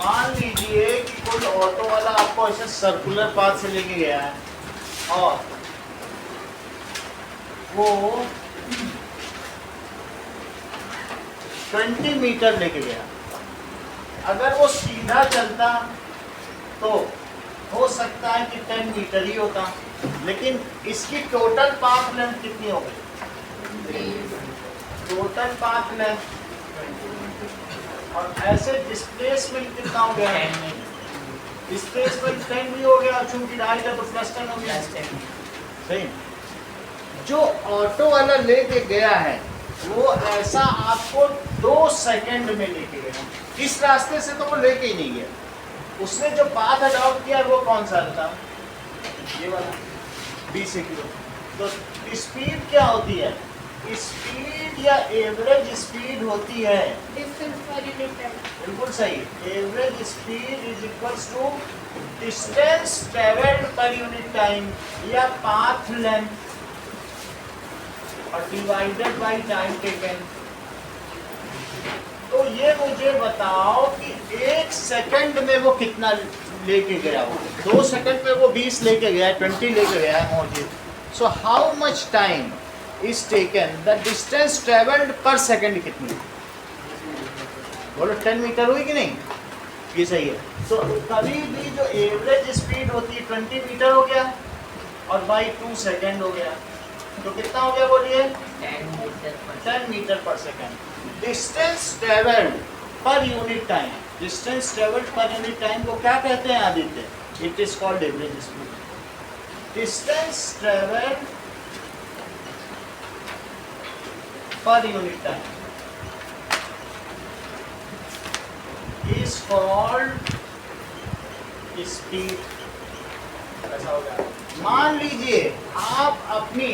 मान लीजिए कि कोई ऑटो वाला आपको ऐसे सर्कुलर पाथ से लेके गया है और वो 20 मीटर लेके गया। अगर वो सीधा चलता तो हो सकता है कि 10 मीटर ही होता, लेकिन इसकी टोटल पाथ लेंथ कितनी हो गई? टोटल पाथ लेंथ और ऐसे डिस्प्लेसमेंट कितना हो गया? डिस्प्लेसमेंट 10 भी हो गया, चूंकि राइट है तो प्लस 10 हो गया। सही। जो ऑटो वाला लेके गया है वो ऐसा आपको 2 सेकंड में लेके गया। इस रास्ते से तो वो लेके ही नहीं गया। उसने जो पाथ अडॉप्ट किया वो कौन सा था? ये वाला 20 किलो। तो स्पीड क्या होती है? स्पीड या एवरेज स्पीड होती है, बिल्कुल सही, average speed is equals to distance travelled per unit time या पाथ लेंथ और डिवाइडेड बाय टाइम टेकन। तो ये मुझे बताओ कि 1 सेकंड में वो कितना लेके गया हो। 2 सेकंड में वो 20 लेके गया है, 20 लेके गया है मौजूद। So how much time is taken, the distance travelled पर सेकंड कितनी? बोलो 10 मीटर हुई कि नहीं? ये सही है। तो कभी भी जो एवरेज स्पीड होती है 20 मीटर हो गया और बाई 2 सेकंड हो गया, तो कितना हो गया बोलिए? 10 metre per second. Distance travelled per unit time, distance travelled per unit time को क्या कहते हैं Aditya? It is called average speed. Distance travelled per unit time is called speed। ऐसा हो गया। मान लीजिए आप अपनी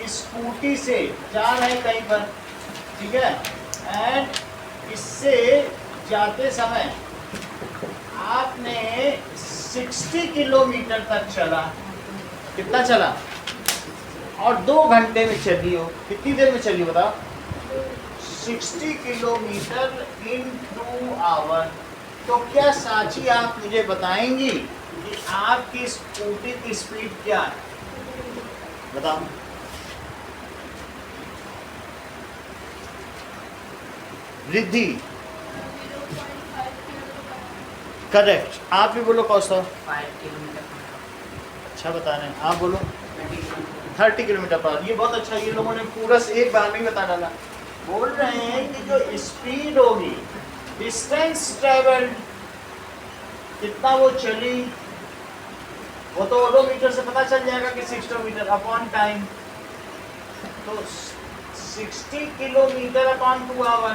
स्कूटी से जा रहे हैं कहीं पर, ठीक है, एंड इससे जाते समय आपने 60 किलोमीटर तक चला। कितना चला? और 2 घंटे में चली हो। कितनी देर में चली बताओ? 60 किलोमीटर इन 2 आवर। तो क्या साची आप मुझे बताएंगी कि आपकी स्कूटी की स्पीड क्या है? बताओ। रिद्धि करेक्ट। आप भी बोलो कौशल। 5 किलोमीटर। अच्छा बता रहे हैं, आप बोलो 30 किलोमीटर पर। ये बहुत अच्छा, ये लोगों ने पूरा एक बार में ही बता डाला। बोल रहे हैं कि जो स्पीड होगी, डिस्टेंस ट्रेवल्ड, कितना वो चली, वो तो ओडोमीटर से पता चल जाएगा कि 60 मीटर अपॉन टाइम। तो 60 किलोमीटर अपॉन 2 आवर,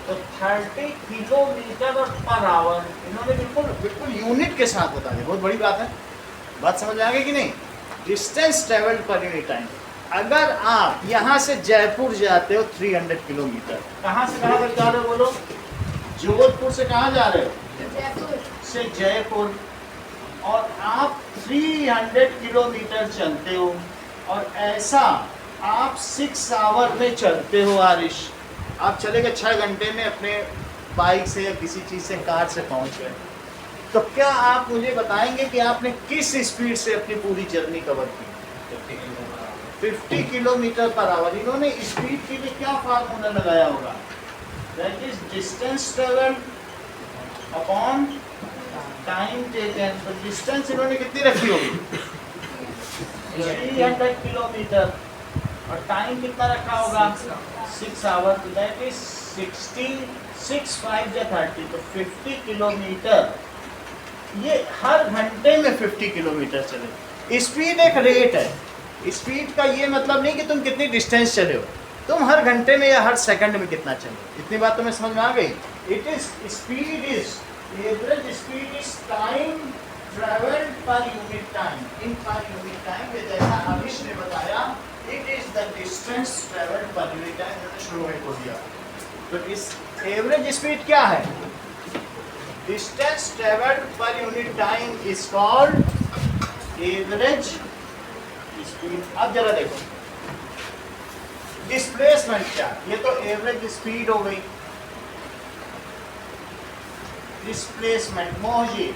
तो 30 किलोमीटर पर आवर। इन्होंने बिल्कुल यूनिट के साथ बता दिया। बहुत बड़ी बात है। बात समझ आ गई कि नहीं? Distance travelled per unit time. अगर आप यहाँ से जयपुर जाते हो 300 किलोमीटर, कहाँ से कहाँ तक जा रहे हो बोलो? जोधपुर से कहाँ जा रहे हो? जयपुर से जयपुर। और आप 300 किलोमीटर चलते हो और ऐसा आप 6 आवर में चलते हो। आरिश, आप चले गए 6 घंटे में अपने बाइक से या किसी चीज़ से, कार से पहुँच गए। तो क्या आप मुझे बताएंगे कि आपने किस स्पीड से अपनी पूरी जर्नी कवर की? 50 किलोमीटर पर आवर। इन्होंने स्पीड के लिए क्या फार्मूला लगाया होगा? That is distance travelled upon time taken. तो डिस्टेंस इन्होंने कितनी रखी होगी? 300 किलोमीटर। और टाइम कितना रखा होगा? 6 आवर। तो दैट इज 60, 6 5 या 30, तो 50 किलोमीटर। ये हर घंटे में 50 किलोमीटर चले। स्पीड एक रेट है। स्पीड का ये मतलब नहीं कि तुम कितनी डिस्टेंस चले हो, तुम हर घंटे में या हर सेकंड में कितना चले। इतनी बात तुम्हें समझ में आ गई? It is speed is average speed is time travelled per unit time in पर यूनिट टाइम। जैसा आविश ने बताया it is the distance travelled per unit time, मैंने शुरू में बोल दिया। तो इस एवरेज स्पीड क्या है? Distance travelled per unit time is called average speed. अब जरा देखो डिस्प्लेसमेंट क्या, ये तो एवरेज स्पीड हो गई। डिस्प्लेसमेंट मोहजी,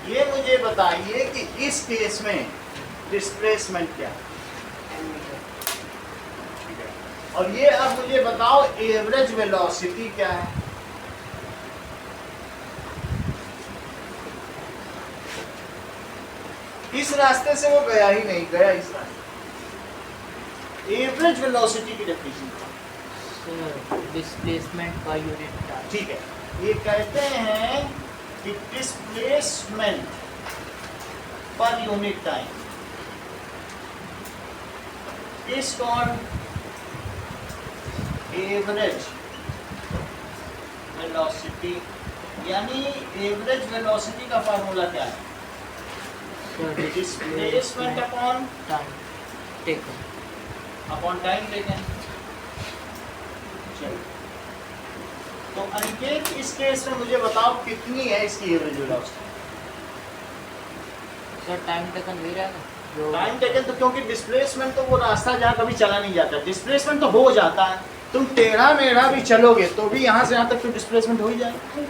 ये मुझे बताइए कि इस केस में डिस्प्लेसमेंट क्या है? और ये अब मुझे बताओ एवरेज वेलोसिटी क्या है? इस रास्ते से वो गया ही नहीं, गया इस रास्ते। एवरेज वेलोसिटी की डेफिनेशन डिस्प्लेसमेंट का यूनिट टाइम। ठीक है, ये कहते हैं कि डिस्प्लेसमेंट पर unit time is called average velocity. यानी एवरेज वेलोसिटी का फार्मूला क्या है? Displacement upon time taken upon time taken. चलो, तो अनिकेत इस केस में मुझे बताओ कितनी है इसकी average velocity? Sir time taken ले रहा है जो टाइम टेकन तो क्योंकि डिस्प्लेसमेंट तो वो रास्ता जहाँ कभी चला नहीं जाता, डिस्प्लेसमेंट तो हो जाता है। तुम टेढ़ा मेढ़ा भी चलोगे तो भी यहाँ से यहाँ तक तो डिस्प्लेसमेंट हो ही जाएगा।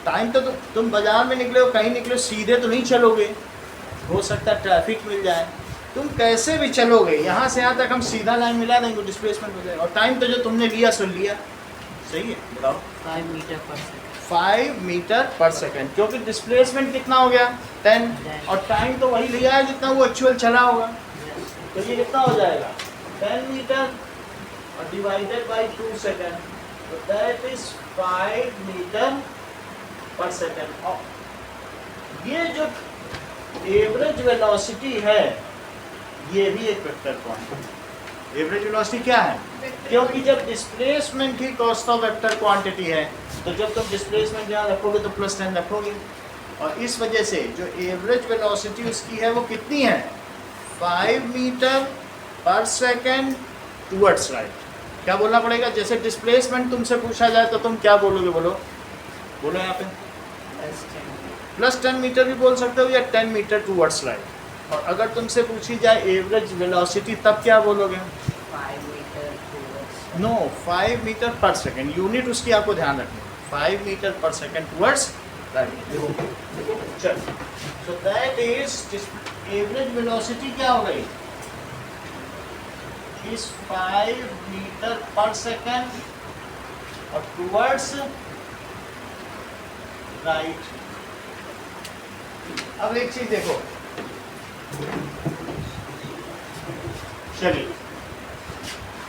टाइम तो तुम बाजार में निकले हो, कहीं निकले, सीधे तो नहीं चलोगे, हो सकता है ट्रैफिक मिल जाए। तुम कैसे भी चलोगे यहाँ से यहाँ तक हम सीधा लाइन मिला देंगे, डिस्प्लेसमेंट हो जाएगा। और टाइम तो जो तुमने लिया सो लिया, सही है। बताओ 5 metre per second. 5 metre per second, क्योंकि डिस्प्लेसमेंट कितना हो गया 10 और टाइम तो वही लिया है जितना वो एक्चुअल चला होगा। तो ये कितना हो जाएगा 10 मीटर और डिवाइडेड बाय 2 सेकंड, तो that is 5 metre per second. और ये जो एवरेज वेलोसिटी है ये भी एक वेक्टर क्वांटिटी। एवरेज वेलोसिटी क्या है? क्योंकि जब displacement he cost of vector quantity है, तो जब तुम डिस्प्लेसमेंट यहाँ रखोगे तो +10 रखोगे। और इस वजह से जो एवरेज वेलोसिटी उसकी है वो कितनी है? 5 metre per second towards right. क्या बोलना पड़ेगा? जैसे डिस्प्लेसमेंट तुमसे पूछा जाए तो तुम क्या बोलोगे? बोलो बोलो यहाँ पे +10 मीटर भी बोल सकते हो या 10 मीटर टुवर्ड्स राइट। और अगर तुमसे पूछी जाए एवरेज वेलोसिटी तब क्या बोलोगे? 5 metre towards no 5 metre per second, unit उसकी आपको ध्यान रखनी है। 5 metre per second towards right. चलो, so that is average velocity क्या हो गई? इस 5 मीटर पर सेकंड और टुवर्ड्स राइट। अब एक चीज देखो, चलिए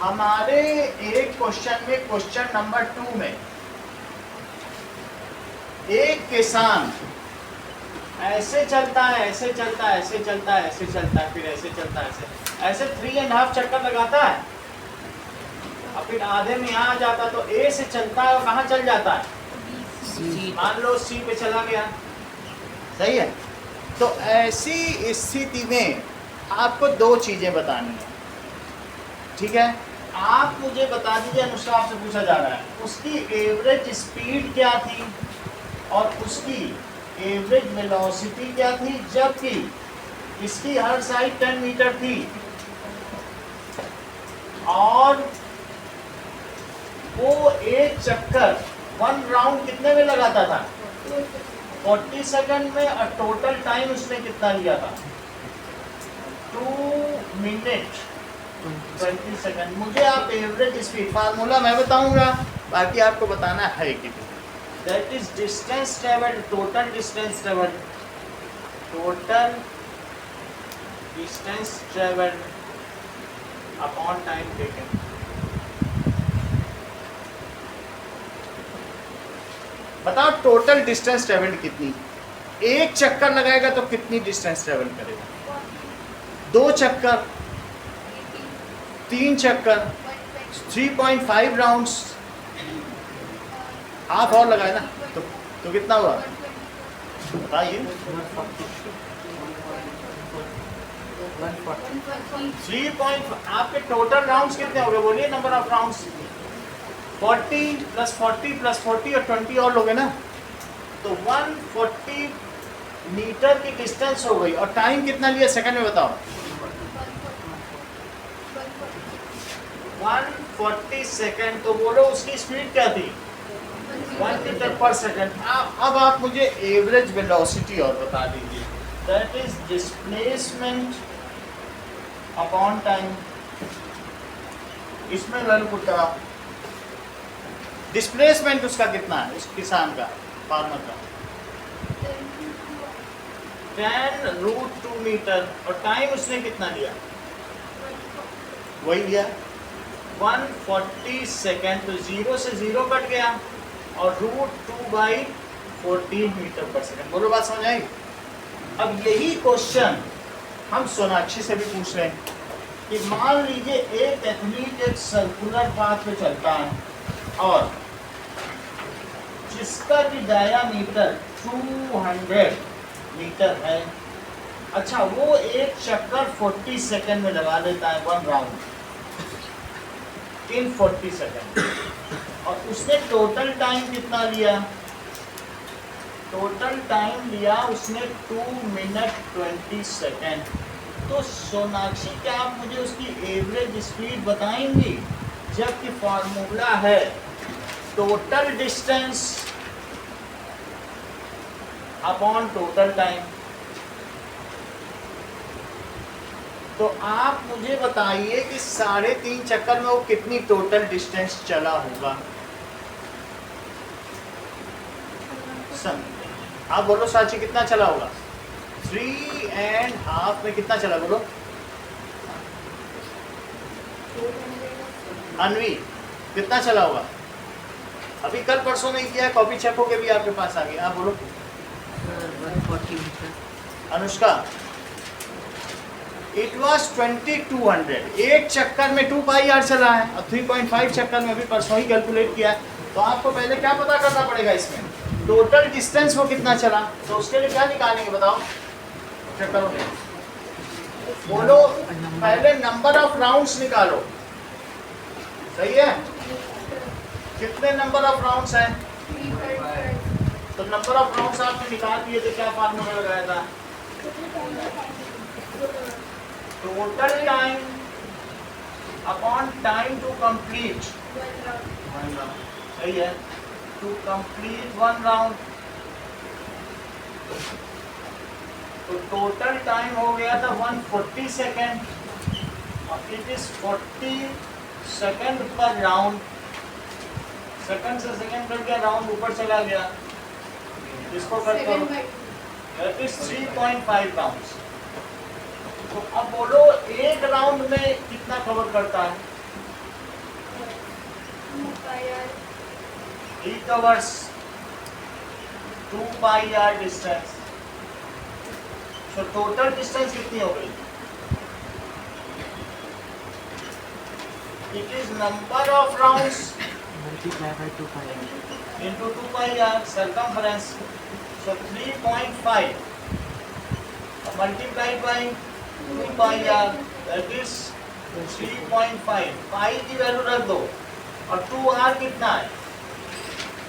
हमारे एक क्वेश्चन में, क्वेश्चन नंबर 2 में एक किसान ऐसे चलता है, ऐसे चलता है, ऐसे चलता है, ऐसे चलता है, फिर ऐसे चलता है, ऐसे 3.5 चक्कर लगाता है और फिर आधे में यहाँ आ जाता, तो ए से चलता है और कहाँ चल जाता है? मान लो सी पे चला गया, सही है। तो ऐसी स्थिति में आपको 2 चीजें बतानी है, ठीक है। आप मुझे बता दीजिए, अनुष्का आपसे पूछा जा रहा है उसकी एवरेज स्पीड क्या थी और उसकी एवरेज वेलोसिटी क्या थी, जबकि इसकी हर साइड 10 मीटर थी और वो एक चक्कर 1 राउंड कितने में लगाता था? 40 सेकंड में। और टोटल टाइम उसने कितना लिया था? 2 मिनट 20 सेकंड। मुझे आप एवरेज स्पीड फार्मूला मैं बताऊंगा, बाकी आपको बताना है कि that is distance travelled, total distance travelled, total distance travelled upon time taken. बताओ टोटल डिस्टेंस ट्रेवल्ड कितनी? एक चक्कर लगाएगा तो कितनी डिस्टेंस ट्रेवल करेगा? 2 चक्कर, 3 चक्कर, 3.5 राउंड्स। हाफ और लगाए ना तो कितना हुआ बताइए? 140. 3. आपके टोटल राउंड्स कितने हो गए बोलिए, number of rounds 40 plus 40 plus 40 और 20 और लोगे ना, तो 140 मीटर की डिस्टेंस हो गई। और टाइम कितना लिया सेकंड में बताओ? 140 सेकंड। तो बोलो उसकी स्पीड क्या थी? 1 मीटर पर सेकंड। अब आप मुझे एवरेज वेलोसिटी और बता दीजिए, that is displacement upon time. इसमें वैल्यू पुट कराओ, डिस्प्लेसमेंट उसका कितना है, उस किसान का, फार्मर का? 10√2 मीटर। और टाइम उसने कितना लिया? वही लिया 140 सेकेंड। तो 0 से 0 कट गया और √2/14 मीटर पर सेकेंड। बोलो बात समझ आई? अब यही क्वेश्चन हम सोनाक्षी से भी पूछ रहे हैं कि मान लीजिए एक एथलीट एक सर्कुलर पाथ पे चलता है और जिसका कि डायामीटर 200 मीटर है। अच्छा, वो एक चक्कर 40 सेकंड में लगा देता है, 1 राउंड इन 40 सेकंड। और उसने टोटल टाइम कितना लिया? टोटल टाइम लिया उसने 2 मिनट 20 सेकंड। तो सोनाक्षी, क्या आप मुझे उसकी एवरेज स्पीड बताएंगी? जबकि फॉर्मूला है total distance upon total time. तो आप मुझे बताइए कि 3.5 चक्कर में वो कितनी टोटल डिस्टेंस चला होगा? आप बोलो साची, कितना चला होगा? 3.5 में कितना चला बोलो? अनवी कितना चला होगा? अभी कल परसों नहीं किया, कॉपी चेक होके भी आपके पास आ गया। आप बोलो। 140 मीटर। Anushka, it was 2200। एक चक्कर में 2πr चला है और 3.5 चक्कर में अभी परसों ही कैलकुलेट किया है। तो आपको पहले क्या पता करना पड़ेगा इसमें? टोटल डिस्टेंस वो कितना चला। तो उसके लिए क्या निकालेंगे बताओ चक्करों में? बोलो, पहले नंबर ऑफ राउंड्स निकालो। सही है? कितने नंबर ऑफ राउंड्स हैं? तो नंबर ऑफ राउंड्स आपने निकाल दिए थे, क्या फार्मूला लगाया था? Total time upon time to complete. सही है, टू कंप्लीट 1 राउंड। तो टोटल टाइम हो गया था 140 सेकेंड और it is 40 second per round. Second से सेकंड कट गया, राउंड ऊपर चला गया। इसको कट करो, दैट इज 3.5 राउंड्स। तो अब बोलो एक राउंड में कितना कवर करता है? He covers 2πr distance. So total distance कितनी हो गई? It is number of rounds Multiply by 2πr. into 2πr circumference. So 3.5 multiplied by 2πr, that is 3.5। पाई की वैल्यू रख दो और 2r कितना है?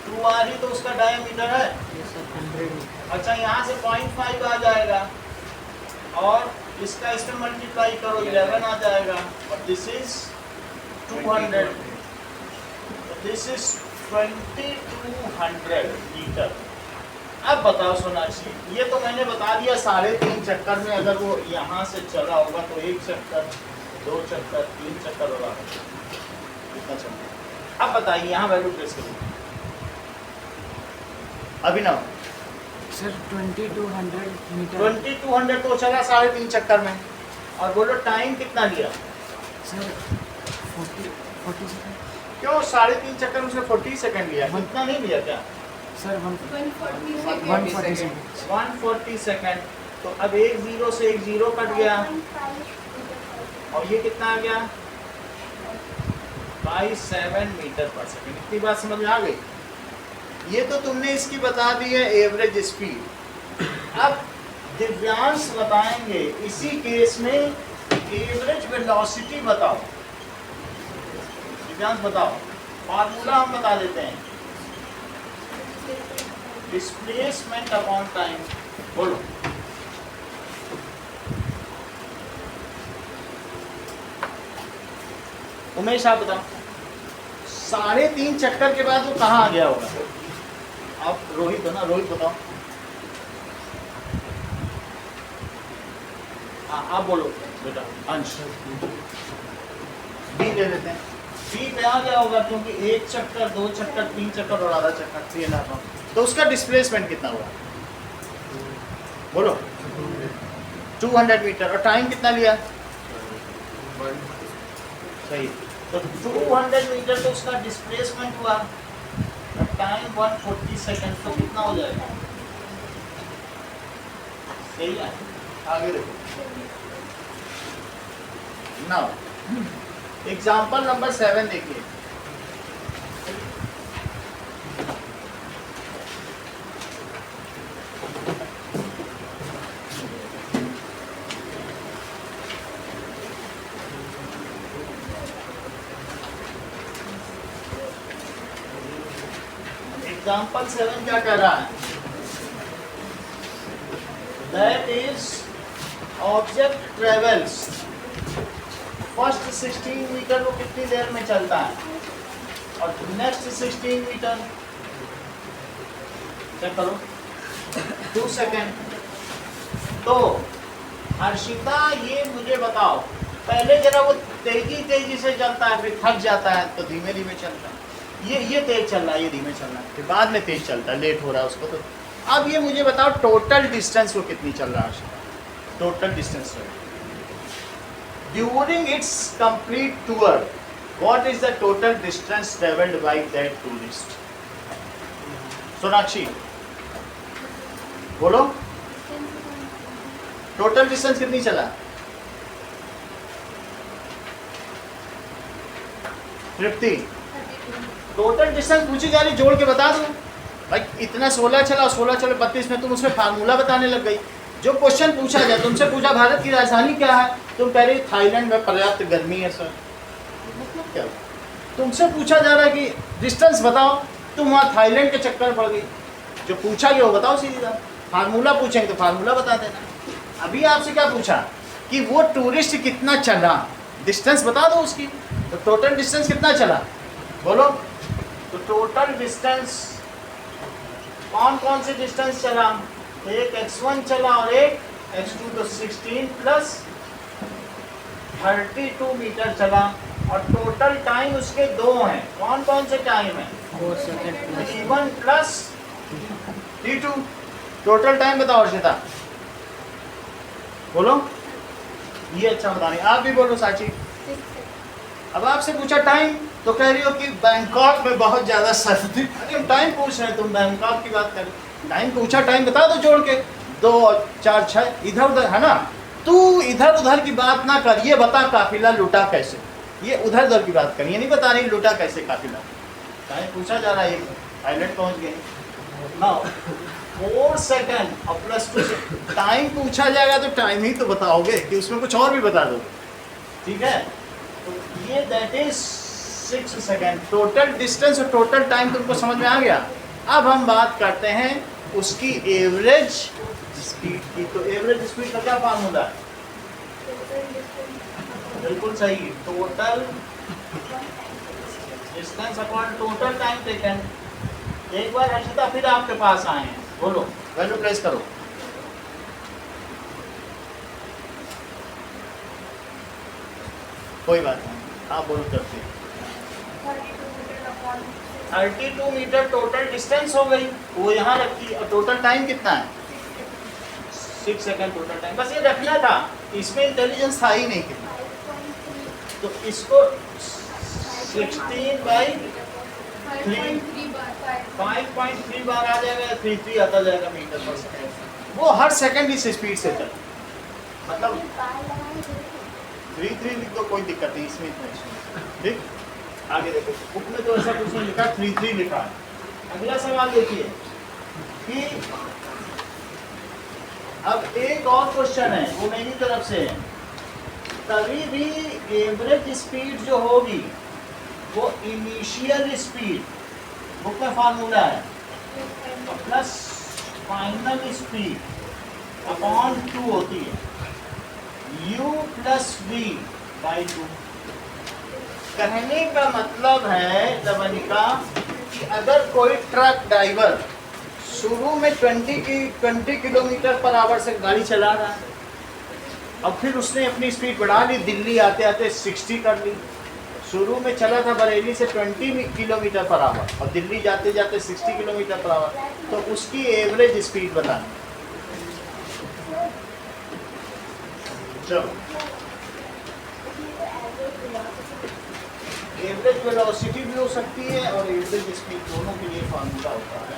2r ही तो उसका डायमीटर है। Yes sir, 100 metre. अच्छा, यहाँ से 0.5 आ जाएगा और इसका इसमें मल्टीप्लाई करो, 11 आ जाएगा। और this is 200। This is 2200 metre. अब बताओ सोनाक्षी, ये तो मैंने बता दिया 3.5 चक्कर में अगर वो यहाँ से चला होगा तो 1 चक्कर, 2 चक्कर, 3 चक्कर होगा, कितना चक्कर? अब बताइए यहाँ वैल्यू प्लेस करिए। अभिनव सर 2200 मीटर। 2200 तो चला 3.5 चक्कर में। और बोलो टाइम कितना लिया? Sir 40 second. क्यों 3.5 चक्कर में उसने 40 सेकंड लिया? इतना नहीं लिया क्या? Sir 140 second. 140 सेकंड। तो अब एक 0 से एक 0 कट गया और ये कितना आ गया? 7 मीटर पर सेकंड। इतनी बात समझ में आ गई? ये तो तुमने इसकी बता दी है एवरेज स्पीड। अब दिव्यांश बताएंगे इसी केस में एवरेज वेलोसिटी बताओ। दिव्यांश बताओ, फार्मूला हम बता देते हैं, डिस्प्लेसमेंट अपॉन टाइम। बोलो। उमेश आप बताओ, 3.5 चक्कर के बाद वो कहाँ आ गया होगा? आप रोहित हो ना, रोहित बताओ। हाँ आप बोलो बेटा। अंश बी ले लेते हैं। बी पे आ गया होगा क्योंकि 1 चक्कर 2 चक्कर 3 चक्कर और आधा चक्कर 3.5, तो उसका डिस्प्लेसमेंट कितना हुआ? बोलो। 200 मीटर। और टाइम कितना लिया? सही। तो 200 मीटर तो उसका डिस्प्लेसमेंट हुआ, टाइम 140 सेकंड, तो कितना हो जाएगा? सही है। आगे देखो। नाउ एग्जाम्पल नंबर 7 देखिए। एग्जाम्पल 7 क्या कह रहा है? That is object travels first 16 metre वो कितनी देर में चलता है, और नेक्स्ट 16 मीटर चेक करो 2 सेकेंड। तो हर्षिता ये मुझे बताओ, पहले जरा वो तेजी से चलता है, फिर थक जाता है तो धीमे धीमे चलता है। ये तेज चल रहा है, ये धीमे चल रहा है, फिर बाद में तेज चलता है, लेट हो रहा है उसको। तो अब ये मुझे बताओ टोटल डिस्टेंस वो कितनी चल रहा है? Total distance during its complete tour, what is the total distance travelled by that tourist? Sonakshi बोलो, टोटल डिस्टेंस कितनी चला? 50। टोटल डिस्टेंस पूछी जा रही, जोड़ के बता दो भाई। इतना 16 चला, 16 चले 32 में, तुम उसमें फार्मूला बताने लग गई। जो क्वेश्चन पूछा जाए, तुमसे पूछा भारत की राजधानी क्या है, तुम कह रही थाईलैंड में पर्याप्त गर्मी है सर। मतलब क्या? तुमसे पूछा जा रहा है कि डिस्टेंस बताओ, तुम वहाँ थाईलैंड के चक्कर में पड़ गई। जो पूछा गया वो बताओ सीधा। फार्मूला पूछेंगे तो फार्मूला बता देना। अभी आपसे क्या पूछा कि वो टूरिस्ट कितना चला, डिस्टेंस बता दो उसकी। तो टोटल डिस्टेंस कितना चला बोलो। तो टोटल डिस्टेंस कौन कौन से डिस्टेंस चला? एक x1 चला और एक x2, तो 16 प्लस 32 मीटर चला। और टोटल टाइम उसके 2 हैं। कौन कौन से टाइम है? 4 second t1 plus t2। Total time बताओ अर्षिता, बोलो। ये अच्छा बता रही, आप भी बोलो साची। अब आपसे पूछा टाइम, तो कह रही हो कि बैंकॉक में बहुत ज्यादा सर्दी। अरे हम टाइम पूछ रहे हैं, तुम बैंकॉक की बात कर। टाइम पूछा, टाइम बता दो जोड़ के। 2 और 4 6 इधर उधर है ना। तू इधर उधर की बात ना कर, ये बता काफिला लूटा कैसे। ये उधर उधर की बात कर, ये नहीं बता रही लूटा कैसे काफिला। टाइम पूछा जा रहा है, पायलट पहुंच गए ना। 4 सेकंड और प्लस 2 सेकंड टाइम पूछा जाएगा तो टाइम ही तो बताओगे कि उसमें कुछ और भी बता दो। ठीक है, तो ये that is 6 second. Total distance और टोटल टाइम तुमको समझ में आ गया। अब हम बात करते हैं उसकी एवरेज स्पीड की। तो एवरेज स्पीड का क्या फार्मूला है? बिल्कुल सही, total distance upon total time taken. एक बार हर्षिता फिर आपके पास आए हैं, बोलो वैल्यू प्लेस करो। कोई बात नहीं, आप बोलो करते। 32 मीटर टोटल डिस्टेंस हो गई, वो यहाँ रखी। और टोटल टाइम कितना है? 6 सेकंड टोटल टाइम। बस ये रखना था, इसमें इंटेलिजेंस था ही नहीं कितना। तो इसको 16 बाई 5.3 बार आ जाएगा, 33 आता जाएगा मीटर पर सेकंड। वो हर सेकंड इस स्पीड से चल, मतलब 33 लिख दो, कोई दिक्कत नहीं इसमें इतना। ठीक, आगे देखो, बुक में तो ऐसा कुछ नहीं लिखा, 33 लिखा है। अगला सवाल देखिए कि अब एक और क्वेश्चन है, वो मेरी तरफ से है। कभी भी एवरेज स्पीड जो होगी वो इनिशियल स्पीड, बुक में फार्मूला है, प्लस फाइनल स्पीड अपॉन 2 होती है, u प्लस v बाई 2। कहने का मतलब है लवनिका कि अगर कोई ट्रक ड्राइवर शुरू में 20 किलोमीटर पर आवर से गाड़ी चला रहा है, अब फिर उसने अपनी स्पीड बढ़ा ली, दिल्ली आते आते 60 कर ली। शुरू में चला था बरेली से 20 किलोमीटर पर आवर और दिल्ली जाते जाते 60 किलोमीटर पर आवर, तो उसकी एवरेज स्पीड बताना। चलो, एवरेज वेलोसिटी भी हो सकती है और एवरेज स्पीड, दोनों के लिए फार्मूला होता है।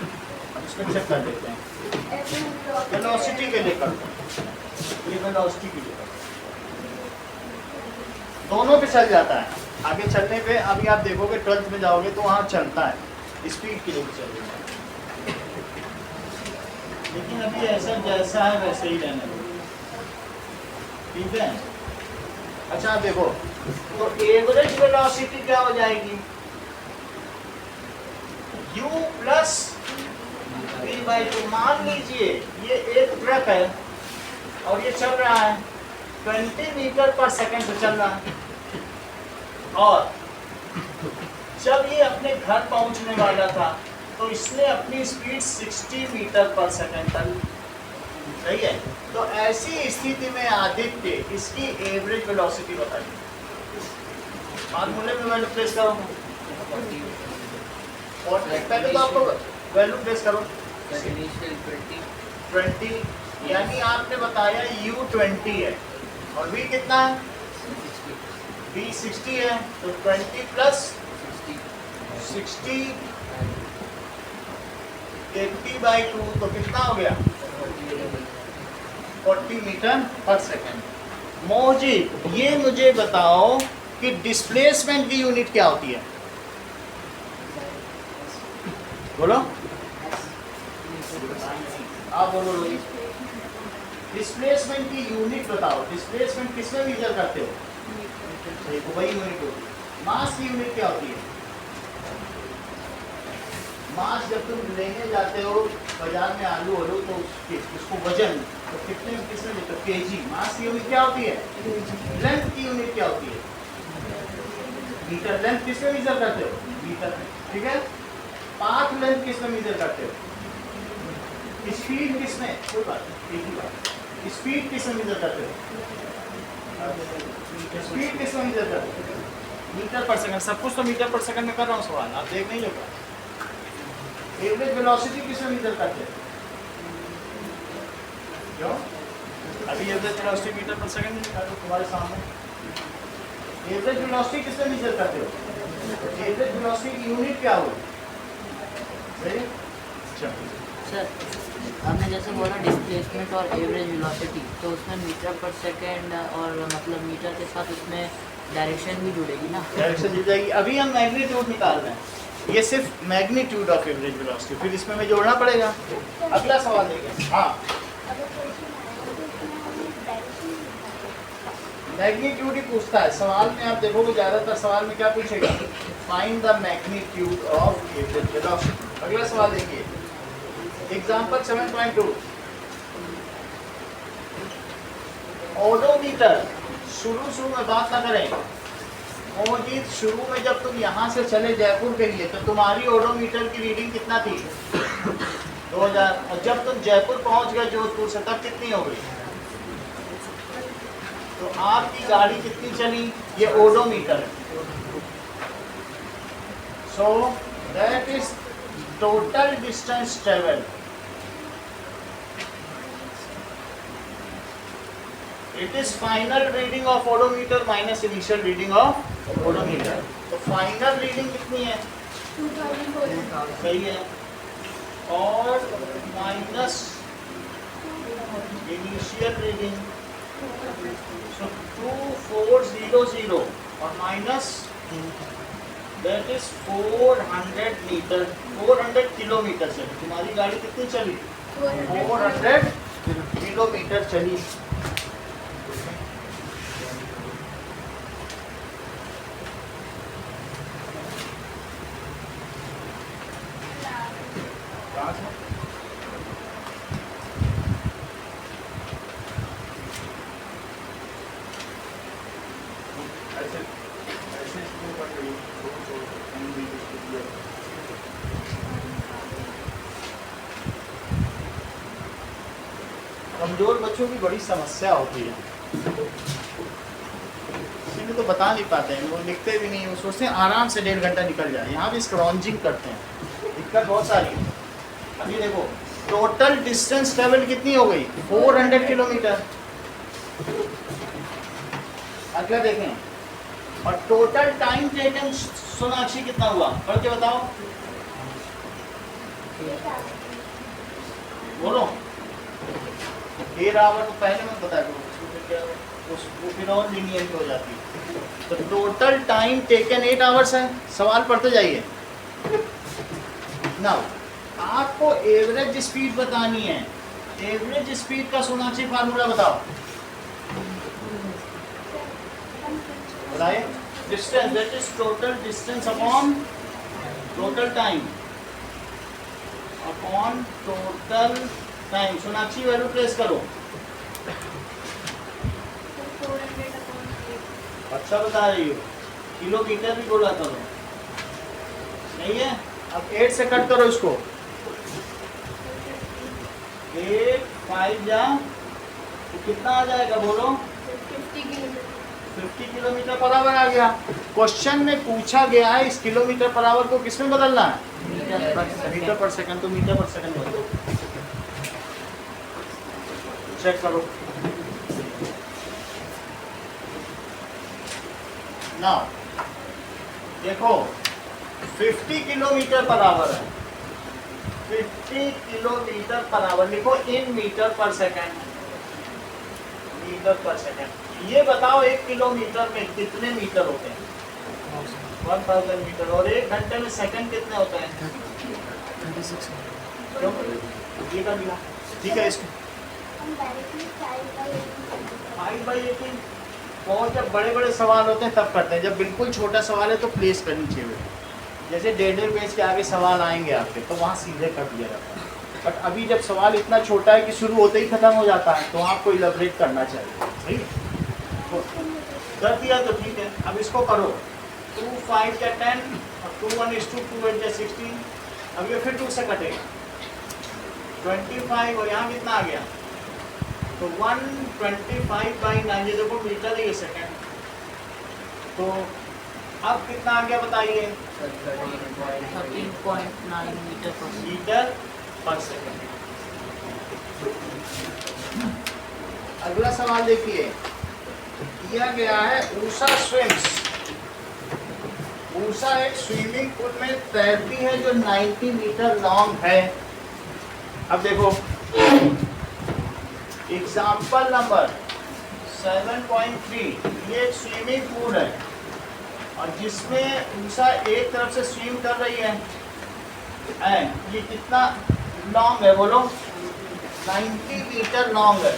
हम इसको चेक कर लेते हैं। वेलोसिटी के लिए करते हैं, ये वेलोसिटी के लिए करते हैं। दोनों पे चल जाता है। आगे चलने पे अभी आप देखोगे 12th में जाओगे तो वहाँ चलता है, स्पीड के लिए भी चलेगा। लेकिन अभी ऐसा जैसा है वैसे ही रहने दो, ठीक है। अच्छा आप देखो, तो एवरेज वेलोसिटी क्या हो जाएगी, u प्लस v बाई 2। मान लीजिए ये एक ट्रक है और ये चल रहा है 20 मीटर पर सेकंड से चल रहा है, और जब ये अपने घर पहुंचने वाला था तो इसने अपनी स्पीड 60 मीटर पर सेकंड कर ली, सही है। तो ऐसी स्थिति में आदित्य इसकी एवरेज वेलोसिटी बताइए। फार्मूले में वैल्यू प्लेस करो, और पहले तो आपको वैल्यू प्लेस करो 20, यानी आपने बताया u 20 है और v कितना है, v 60 है, तो 20 प्लस 60 80 बाई 2 तो कितना हो गया 40 मीटर पर सेकेंड। मोजी ये मुझे बताओ कि डिस्प्लेसमेंट की यूनिट क्या होती है, बोलो आप बोलो रोहित। डिस्प्लेसमेंट की यूनिट बताओ, डिस्प्लेसमेंट किसमें मेजर करते हो, देखो वही यूनिट होती है। मास की यूनिट क्या होती है, मास जब तुम लेने जाते हो बाजार में आलू आलू तो उसको वजन तो कितने किसमें लेते हो, केजी। मास की यूनिट क्या होती है, लेंथ की यूनिट क्या होती है, मीटर। लेंथ किसमें मेजर करते हो, मीटर में, ठीक है। पाथ लेंथ किसमें मेजर करते हो, स्पीड किसमें, कोई बात नहीं, एक ही बात। स्पीड किसमें मेजर करते हो, स्पीड किसमें मेजर करते हो, मीटर पर सेकंड। सब कुछ तो मीटर पर सेकंड में कर रहा हूँ सवाल, आप देख नहीं होगा। एवरेज वेलोसिटी किसमें मेजर करते हैं, क्यों अभी average velocity metre per second में निकालो तुम्हारे सामने। एवरेज वेलोसिटी किसमें मेजर करते हो, एवरेज वेलोसिटी की यूनिट क्या हो, सही। सर आपने जैसे बोला डिस्प्लेसमेंट और एवरेज वेलोसिटी, तो उसमें मीटर पर सेकेंड और मतलब मीटर के साथ उसमें डायरेक्शन भी जुड़ेगी ना, डायरेक्शन जुड़ जाएगी। अभी हम मैग्नीट्यूड निकाल रहे हैं, ये सिर्फ मैग्नीट्यूड ऑफ एवरेज वेलोसिटी, फिर इसमें हमें जोड़ना पड़ेगा। अगला सवाल देखिए, हाँ मैग्नीट्यूड ही पूछता है सवाल में। आप देखोगे ज़्यादातर सवाल में क्या पूछेगा, find the magnitude of average velocity. अगला सवाल देखिए, एग्जाम्पल 7.2, ओडोमीटर। शुरू में बात ना करें, मोहजीत शुरू में जब तुम यहाँ से चले जयपुर के लिए तो तुम्हारी ओडोमीटर की रीडिंग कितना थी 2000, और जब तुम जयपुर पहुँच गए जोधपुर से तब कितनी हो गई, तो आपकी गाड़ी कितनी चली, ये ओडोमीटर है। सो that is total distance travel. It is final reading of odometer minus initial reading of odometer. तो फाइनल रीडिंग कितनी है 2000, सही है, और माइनस इनिशियल रीडिंग, so 2400 और minus that is 400 metre, 400 kilometre से तुम्हारी गाड़ी कितनी चली 400 किलोमीटर चली। कमजोर बच्चों की बड़ी समस्या होती है, इसलिए तो बता नहीं पाते हैं, वो लिखते भी नहीं, वो सोचते हैं आराम से 1.5 घंटा निकल जाए, यहाँ भी स्क्रॉन्जिंग करते हैं, दिक्कत बहुत सारी है। अभी देखो टोटल डिस्टेंस ट्रेवल कितनी हो गई 400 किलोमीटर। अगला देखें, और टोटल टाइम टेकन सोनाक्षी कितना हुआ, पढ़ के बताओ, बोलो। 1.5 आवर तो पहले मैं बता दूँ, उसको फिर और लीनियंट हो जाती है। तो टोटल टाइम टेकन 8 आवर्स है। सवाल पढ़ते जाइए ना। आपको एवरेज स्पीड बतानी है, एवरेज स्पीड का सोनाक्षी फार्मूला बताओ, बताइए। Distance, that is total distance upon total time, upon total time. Sonakshi value place करो। 400 upon 8. अच्छा बता रही हो, किलोमीटर भी बोला करो, नहीं है। अब 8 से कट करो इसको, 8 5 जा तो कितना आ जाएगा बोलो, 50 kilometers. 50 किलोमीटर पर आवर आ गया। क्वेश्चन में पूछा गया है इस किलोमीटर पर आवर को किसमें बदलना है, मीटर पर सेकंड, तो मीटर पर सेकंड बदलो, चेक करो ना। देखो 50 किलोमीटर पर आवर है, 50 किलोमीटर पर आवर लिखो in metre per second, metre per second. ये बताओ 1 किलोमीटर में कितने मीटर होते हैं, 1000 मीटर। और 1 घंटे में सेकंड कितने होते हैं, 36 क्यों? ये कर दिया, ठीक है। इसको हम directly 5/18 5/18 बहुत जब बड़े बड़े सवाल होते हैं तब करते हैं, जब बिल्कुल छोटा सवाल है तो प्लेस करनी चाहिए। जैसे 1.5 पेज के आगे सवाल आएंगे आपके, तो वहाँ सीधे कर दिया जाता है। बट अभी जब सवाल इतना छोटा है कि शुरू होते ही खत्म हो जाता है, तो आपको इलैबोरेट करना चाहिए, सही है? कर दिया तो ठीक है। अब इसको करो, 2 5 या 10 और 2 1 is 2 2 8 या 16। अब ये फिर 2 से कटेगा, 25 और यहाँ कितना आ गया, तो 125/9, ये देखो मीटर है, ये सेकंड। तो अब कितना आ गया बताइए, 13.9 मीटर पर सेकंड। अगला सवाल देखिए, दिया गया है ऊषा स्विम्स। ऊषा एक स्विमिंग पूल में तैरती है जो 90 मीटर लॉन्ग है। अब देखो एग्जाम्पल नंबर 7.3, ये एक स्विमिंग पूल है और जिसमें ऊषा एक तरफ से स्विम कर रही है। ये कितना लॉन्ग है बोलो, 90 मीटर लॉन्ग है।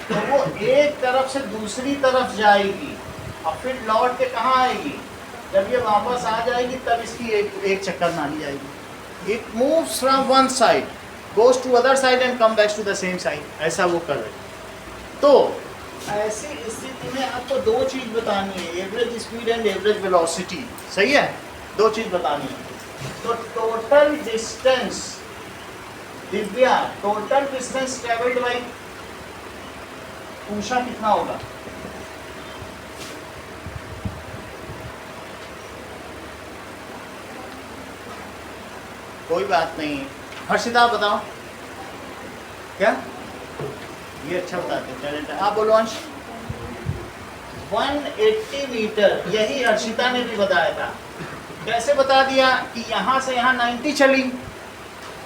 तो वो एक तरफ से दूसरी तरफ जाएगी और फिर लौट के कहाँ आएगी, जब ये वापस आ जाएगी तब इसकी एक चक्कर मारी जाएगी। It moves from one side, goes to other side and come back to the same side, ऐसा वो कर रही है। तो ऐसी स्थिति में आपको 2 चीज़ बतानी है, average speed and average velocity, सही है? 2 चीज़ बतानी है। तो total distance, Divya, total distance travelled by Usha कितना होगा? कोई बात नहीं, हर्षिता आप बताओ क्या, ये अच्छा बताते हैं, टैलेंट है। आप बोलो अंश। 180 मीटर, यही हर्षिता ने भी बताया था। कैसे बता दिया कि यहाँ से यहाँ 90 चली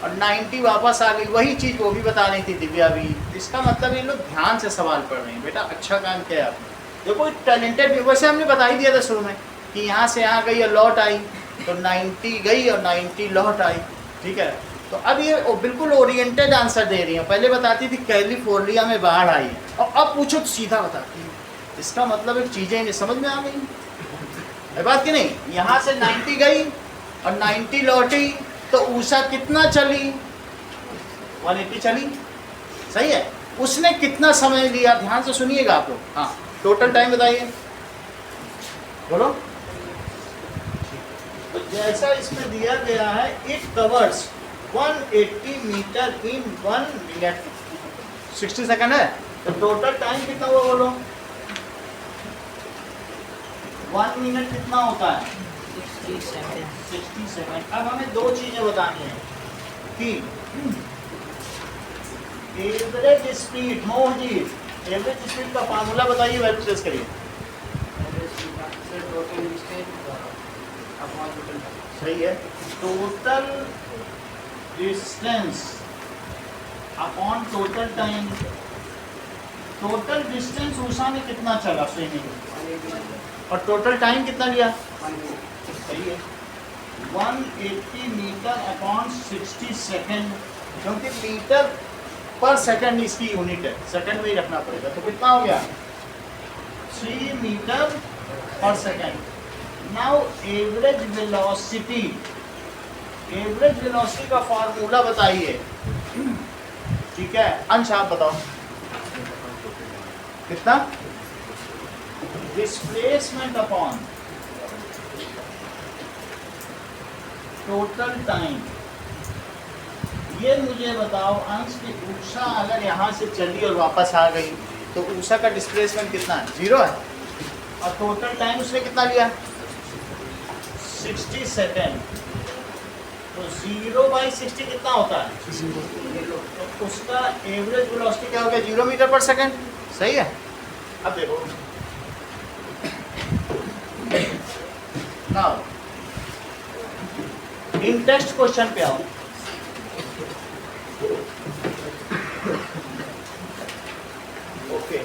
और 90 वापस आ गई, वही चीज़ वो भी बता रही थी दिव्या भी। इसका मतलब ये लोग ध्यान से सवाल पढ़ रहे हैं। बेटा अच्छा काम किया आपने, देखो टैलेंटेड। वैसे हमने बता ही दिया था शुरू में कि यहाँ से यहाँ गई और लौट आई, तो 90 गई और 90 लौट आई, ठीक है। तो अब ये बिल्कुल ओरिएंटेड आंसर दे रही है। पहले बताती थी कैलिफोर्निया में बाढ़ आई है, और अब पूछो तो सीधा बताती है। इसका मतलब एक चीज़ें इन्हें समझ में आ गई है बात कि नहीं। यहाँ से 90 गई और 90 लौटी, तो उषा कितना चली, 180 चली, सही है। उसने कितना समय लिया, ध्यान से सुनिएगा आप लोग। हाँ, टोटल टाइम बताइए, बोलो। तो जैसा इसमें दिया गया है, it covers 180 metre in 1 minute 60 second है, तो टोटल टाइम कितना हुआ बोलो। 1 मिनट कितना होता है, 60 सेकंड। अब हमें दो चीजें बतानी है कि एवरेज स्पीड, मोह जी एवरेज स्पीड का फार्मूला बताइए, वैल्यू ट्रेस करिए। सही है, total distance upon total time. Total distance Usha ने कितना चला स्विमिंग, और टोटल टाइम कितना लिया, सही है, 180 मीटर अपॉन 60 सेकेंड, क्योंकि मीटर पर सेकंड इसकी यूनिट है, सेकंड में ही रखना पड़ेगा। तो कितना हो गया, 3 metre per second. Now average velocity, average velocity का फॉर्मूला बताइए, ठीक है। अंश आप बताओ कितना, डिस्प्लेसमेंट अपॉन टोटल टाइम। ये मुझे बताओ अंश की उषा अगर यहाँ से चली और वापस आ गई, तो उषा का डिस्प्लेसमेंट कितना है, 0 है, और टोटल टाइम उसने कितना लिया, 60 सेकेंड। तो 0/60 कितना होता है, 0। तो उसका एवरेज वेलोसिटी क्या हो गया, 0 मीटर पर सेकेंड, सही है। अब देखो नाउ इन टेक्स्ट क्वेश्चन पे आओ। ओके,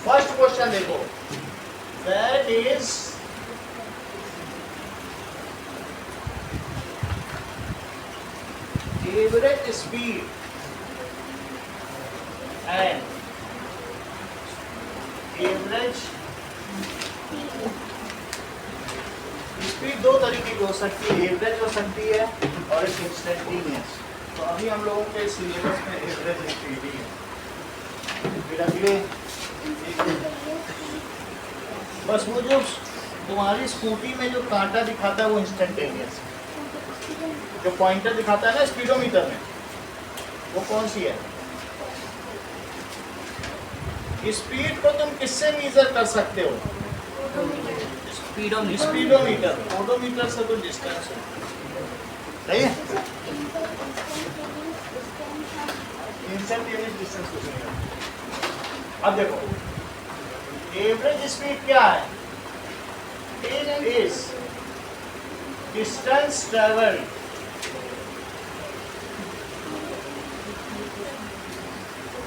फर्स्ट क्वेश्चन देखो, that is average speed and average speed दो तरीके की हो सकती है, एवरेज हो सकती है और एक इंस्टेंटेनियस। तो अभी हम लोगों के सिलेबस में एवरेज स्पीड ही है। फिर अगले बस वो जो तुम्हारी स्कूटी में जो कांटा दिखाता है वो इंस्टेंटेनियस, जो पॉइंटर दिखाता है ना स्पीडोमीटर में, वो कौन सी है। स्पीड को तुम किससे मेजर कर सकते हो, स्पीडोमीटर, ओडोमीटर से तो डिस्टेंस है, सही है। इंस्टेंटेनियस डिस्टेंस कुछ नहीं है। अब देखो एवरेज स्पीड क्या है, इट इज डिस्टेंस ट्रेवल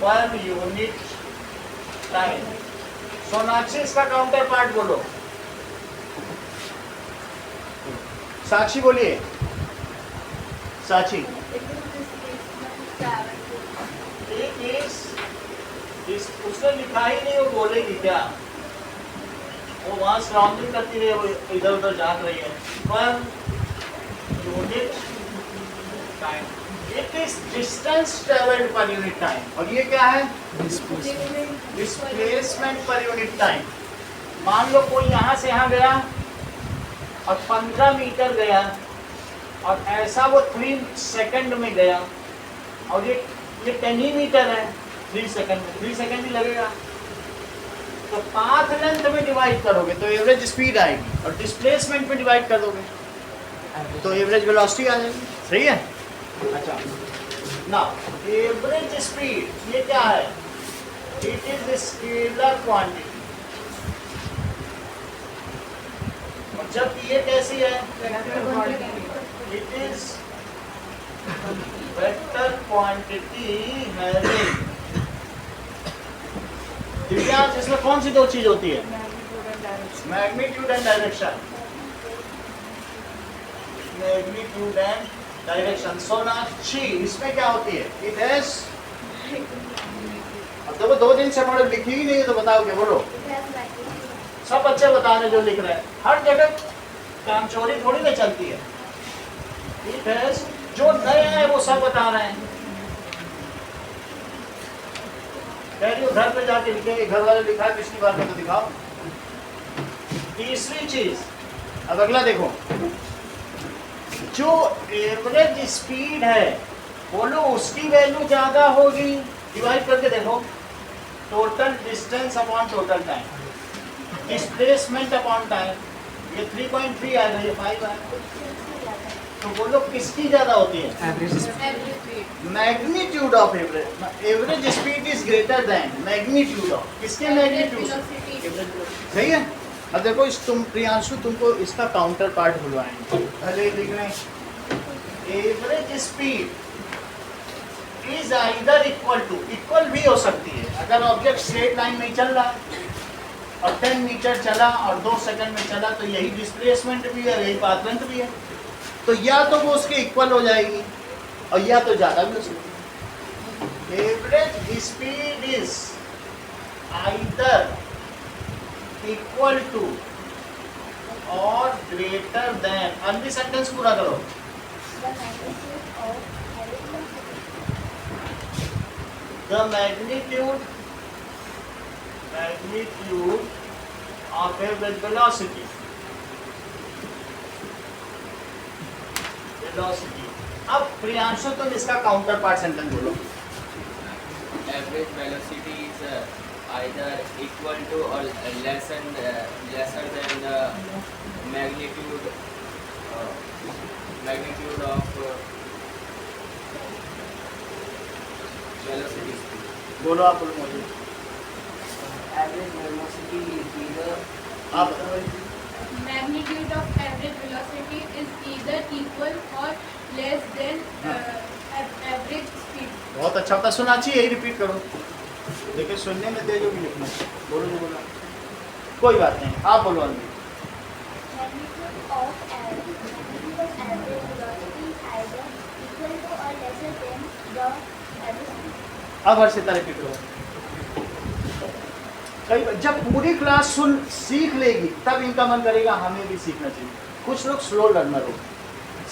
पर यूनिट टाइम। सोनाक्षी इसका काउंटर पार्ट बोलो, साक्षी बोलिए, साक्षी। उसने लिखा ही नहीं, वो बोलेगी क्या, वो वहाँ सराउंडिंग करती रही, वो इधर उधर झाँक रही है, पर unit time, it is distance travelled per unit time. और ये क्या है, डिस्प्लेसमेंट पर यूनिट टाइम। मान लो कोई यहाँ से यहाँ गया और 15 मीटर गया, और ऐसा वो 3 सेकंड में गया, और ये 10 ही मीटर है, 3 सेकंड में 3 सेकंड ही लगेगा। तो पाथ लेंथ में डिवाइड करोगे तो एवरेज स्पीड आएगी, और डिस्प्लेसमेंट में डिवाइड कर दोगे तो एवरेज वेलोसिटी आ जाएगी, सही है। अच्छा, ना एवरेज स्पीड ये क्या है, इट इज स्केलर क्वांटिटी। और जब ये कैसी है, it is vector quantity having. Divyansh इसमें कौन सी दो चीज होती है, direction. Magnitude and direction, magnitude and direction. Sonakshi, इसमें क्या होती है? इट हैज, अब देखो 2 दिन से मॉडल लिखी ही नहीं है तो बताओगे, बोलो। It has magnitude. सब बच्चे बता रहे जो लिख रहे हैं, हर जगह काम चोरी थोड़ी ना चलती है। इट हैज, जो नया है वो सब बता रहे हैं। कह रही हो घर पे जाके लिखेंगे, घर वाले लिखा है पिछली बार में तो दिखाओ। तीसरी चीज, अब अगला देखो, जो एवरेज स्पीड है बोलो उसकी वैल्यू ज्यादा होगी, डिवाइड करके देखो, total distance upon total time, displacement upon time, ये 3.3 आएगा, ये 5 आएगा, तो बोलो किसकी ज्यादा होती है? Average is Average speed. Magnitude of average, average speed is greater than magnitude of, किसके Average मैग्नीट्यूड? velocity. सही है। अब देखो इस तुम प्रियांशु तुमको इसका काउंटर पार्ट बुलवाएंगे, पहले लिख रहे हैं average speed is either equal to, equal भी हो सकती है अगर ऑब्जेक्ट स्ट्रेट लाइन में चल रहा है और 10 मीटर चला और 2 सेकंड में चला तो यही डिस्प्लेसमेंट भी है, यही पाथ लेंथ भी है, तो या तो वो उसके इक्वल हो जाएगी और या तो ज़्यादा भी हो सकती है। Average speed is either equal to और ग्रेटर देन, अगली सेंटेंस पूरा करो। The magnitude The magnitude of average velocity. Velocity. अब प्रियांशु तुम इसका काउंटर पार्ट सेंटेंस बोलो। Average velocity is either equal to or lesser than the magnitude of velocity speed. बोलो आप बोलो मुझे। Average velocity is either आप magnitude of average velocity is either equal or less than average speed. बहुत अच्छा होता, सुना चाहिए, यही रिपीट करो। देखिए सुनने में तेज होगी, लिखना बोलो जो बोला, कोई बात नहीं, आप बोलो अभी। Magnitude of average velocity is either equal to or lesser than the average speed. अब हर से रिपीट करो। कई जब पूरी क्लास सुन सीख लेगी तब इनका मन करेगा हमें भी सीखना चाहिए। कुछ लोग स्लो लर्नर हो,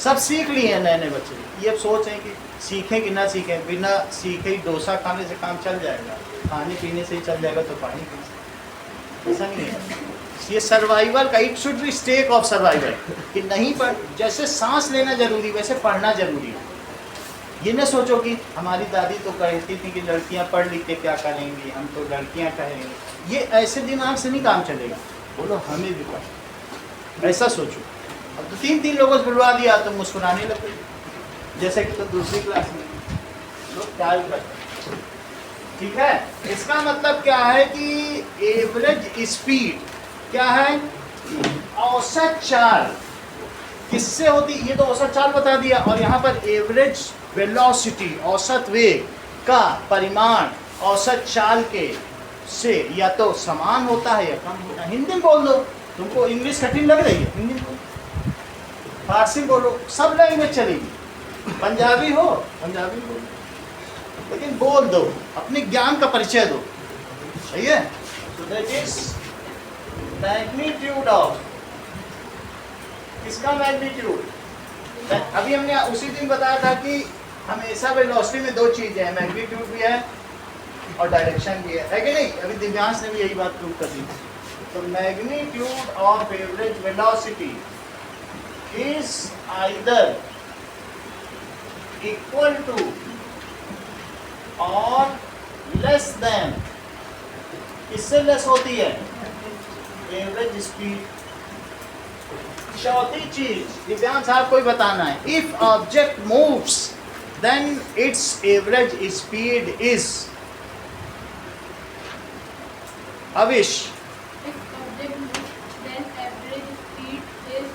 सब सीख लिए हैं नए नए बच्चे, ये अब सोच हैं कि सीखें कि ना सीखें, बिना सीखे ही डोसा खाने से काम चल जाएगा, खाने पीने से ही चल जाएगा तो पानी पी सकते, ऐसा नहीं है। ये सर्वाइवल का, it should be stake of survival, कि नहीं पढ़, जैसे सांस लेना जरूरी वैसे पढ़ना जरूरी है। ये न सोचो कि हमारी दादी तो कहती थी कि लड़कियां पढ़ लिख के क्या करेंगी, हम तो लड़कियां कहेंगे, ये ऐसे दिमाग से नहीं काम चलेगा। बोलो हमें भी पढ़, ऐसा सोचो। अब तो 3 लोगों से बुलवा दिया तो मुस्कुराने लगे, जैसे कि तो दूसरी क्लास में लोग क्या ही करते हैं। ठीक है, इसका मतलब क्या है कि एवरेज स्पीड क्या है? औसत चाल किससे होती, ये तो औसत चाल बता दिया, और यहाँ पर एवरेज वेलोसिटी, औसत वेग का परिमाण औसत चाल के से या तो समान होता है या कम होता है। हिंदी में बोल दो, तुमको इंग्लिश कठिन लग रही है, हिंदी में बोलो, फारसी बोलो, सब लैंग्वेज चलेगी, पंजाबी हो पंजाबी बोलो, लेकिन बोल दो, अपने ज्ञान का परिचय दो, सही है। तो दैट इज मैग्नीट्यूड ऑफ, किसका मैग्नीट्यूड? अभी हमने उसी दिन बताया था कि हमेशा वेलोसिटी में 2 चीजें हैं, मैग्नीट्यूड भी है और डायरेक्शन भी है कि नहीं? अभी दिव्यांश ने भी यही बात प्रूव कर दी। तो magnitude of average velocity is either equal to और लेस देन, इससे लेस होती है एवरेज स्पीड। चौथी चीज दिव्यांश साहब को ही बताना है, if object moves then its average speed is, अविश If object moves, then average speed is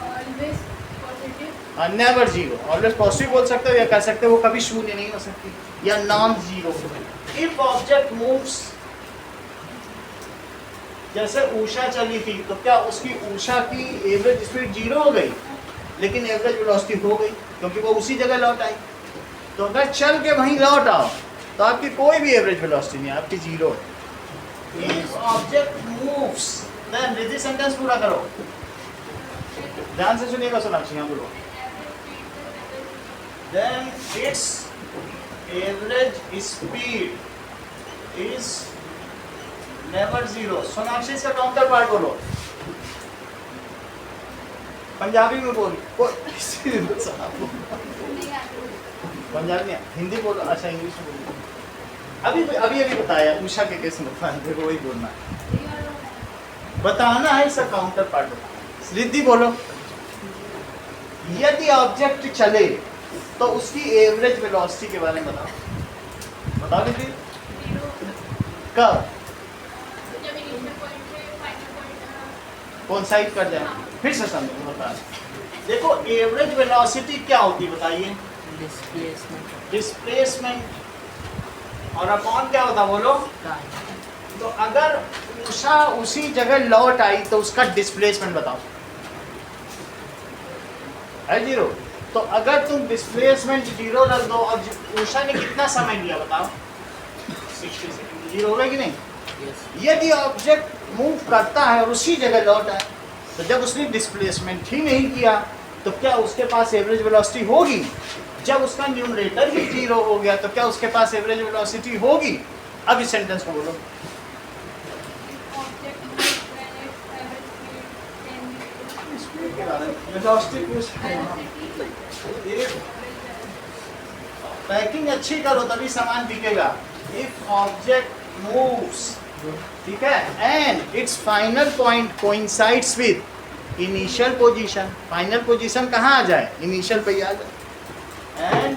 always positive. Never zero, always positive बोल सकते हो या कह सकते हो वो कभी शून्य नहीं हो सकती या non zero. If object moves जैसे उषा चली थी तो क्या उसकी उषा की एवरेज स्पीड 0 हो गई, लेकिन एवरेज वेलोसिटी हो गई क्योंकि वो उसी जगह लौट आई। तो अगर चल के वहीं लौट आओ तो आपकी कोई भी एवरेज वेलोसिटी नहीं, आपकी 0 है। इफ ऑब्जेक्ट मूव्स, देन रिजी सेंटेंस पूरा करो, ध्यान से सुनिएगा सोनाक्षी। हाँ बोलो। Then its average speed is never 0। Sonakshi इसका काउंटर पार्ट बोलो, पंजाबी में बोल, पंजाबी नहीं, हिंदी बोलो। अच्छा इंग्लिश में बोलो। अभी बताया उषा के केस में बताया, देखो वही बोलना है, बताना है इसका काउंटर पार्ट बताना। रिद्धि बोलो। यदि ऑब्जेक्ट चले तो उसकी एवरेज वेलोसिटी के बारे में बताओ। बताओ रिद्धि। कब कोइंसाइड कर जाए, फिर से समझो बता। देखो एवरेज वेलोसिटी क्या होती है बताइए? डिस्प्लेसमेंट। डिस्प्लेसमेंट और अपॉन क्या होता बोलो? तो अगर उषा उसी जगह लौट आई तो उसका डिस्प्लेसमेंट बताओ। है 0। तो अगर तुम डिस्प्लेसमेंट 0 रख दो और उषा ने कितना समय लिया बताओ? 60 सेकंड। 0 होगा कि नहीं? यदि ऑब्जेक्ट मूव करता है और उसी जगह लौट आए तो जब उसने डिस्प्लेसमेंट ही नहीं किया तो क्या उसके पास एवरेज वेलोसिटी होगी? जब उसका न्यूमरेटर ही 0 हो गया तो क्या उसके पास एवरेज वेलोसिटी होगी? अब इस सेंटेंस को बोलो। पैकिंग अच्छी करो तभी सामान बिकेगा। इफ ऑब्जेक्ट moves, ठीक है, and its final point coincides with initial position। Final position कहाँ आ जाए? इनिशियल पे ही आ जाए। and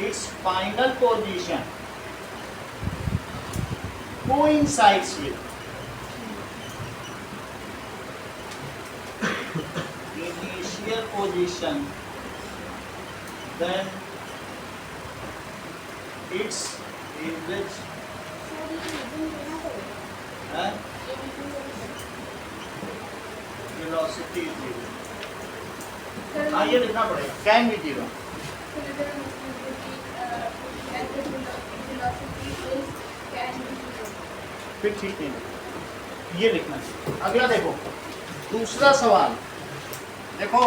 its final position coincides with initial position, then its average velocity is 0। हाँ ये लिखना पड़ेगा, कैन बी 0। फिर ठीक है, ये लिखना चाहिए। अगला देखो, दूसरा सवाल देखो,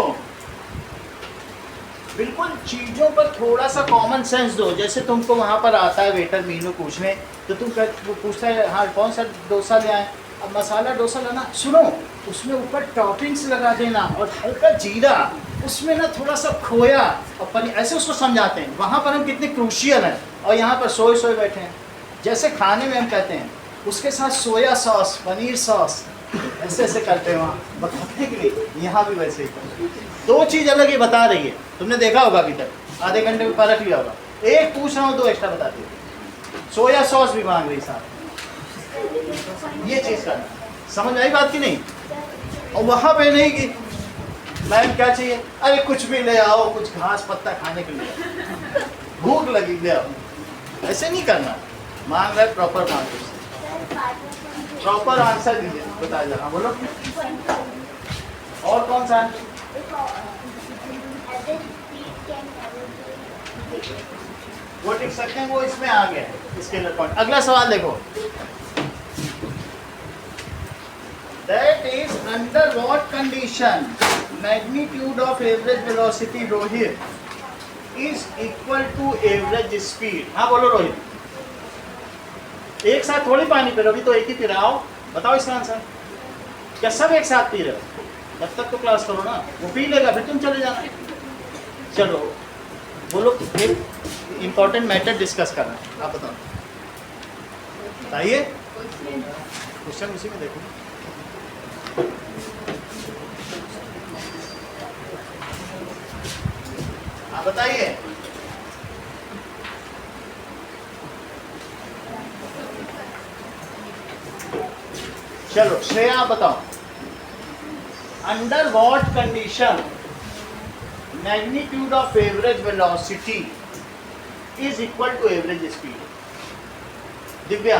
बिल्कुल चीज़ों पर थोड़ा सा कॉमन सेंस दो। जैसे तुमको वहाँ पर आता है वेटर मीनू पूछने तो तुम पूछता है हाँ कौन सा डोसा ले आए, अब मसाला डोसा लाना, सुनो उसमें ऊपर टॉपिंग्स लगा देना और हल्का जीरा, उसमें ना थोड़ा सा खोया और पनीर, ऐसे उसको समझाते हैं। वहाँ पर हम कितने क्रूशियल हैं और यहाँ पर सोए बैठे हैं। जैसे खाने में हम कहते हैं उसके साथ सोया सॉस, पनीर सॉस, ऐसे ऐसे करते हैं वहाँ, बताते हैं कि नहीं? यहाँ भी वैसे ही। दो चीज़ अलग ही बता रही है, तुमने देखा होगा अभी तक, आधे घंटे में परख लिया होगा। एक पूछ रहा हूँ 2 एक्स्ट्रा बताती है, सोया सॉस भी मांग रही साथ, ये चीज़ करना। समझ आई बात की नहीं? और वहाँ पे नहीं कि मैम क्या चाहिए, अरे कुछ भी ले आओ, कुछ घास पत्ता खाने के लिए, भूख लगी ले आओ, ऐसे नहीं करना। मांग रहा है प्रॉपर मांग, प्रॉपर आंसर दीजिए, बताया जा रहा। बोलो और कौन सा? वो लिख सकते हैं, वो इसमें आ गया इसके लिए पॉइंट। अगला सवाल देखो, that is under what condition magnitude of average velocity Rohit is equal to average speed. हाँ बोलो रोहित, एक साथ थोड़ी पानी पी रहे हो, अभी तो एक ही पी रहा हो, बताओ इसका आंसर। क्या सब एक साथ पी रहे हो? जब तक तो क्लास करो ना, वो पी लेगा फिर तुम चले जाना। चलो बोलो, एक इम्पोर्टेंट मैटर डिस्कस करना है, आप बताओ, बताइए। क्वेश्चन उसी में देखो। आप बताइए। चलो श्रेया आप बताओ, under what condition magnitude of average velocity is equal to average speed? Divya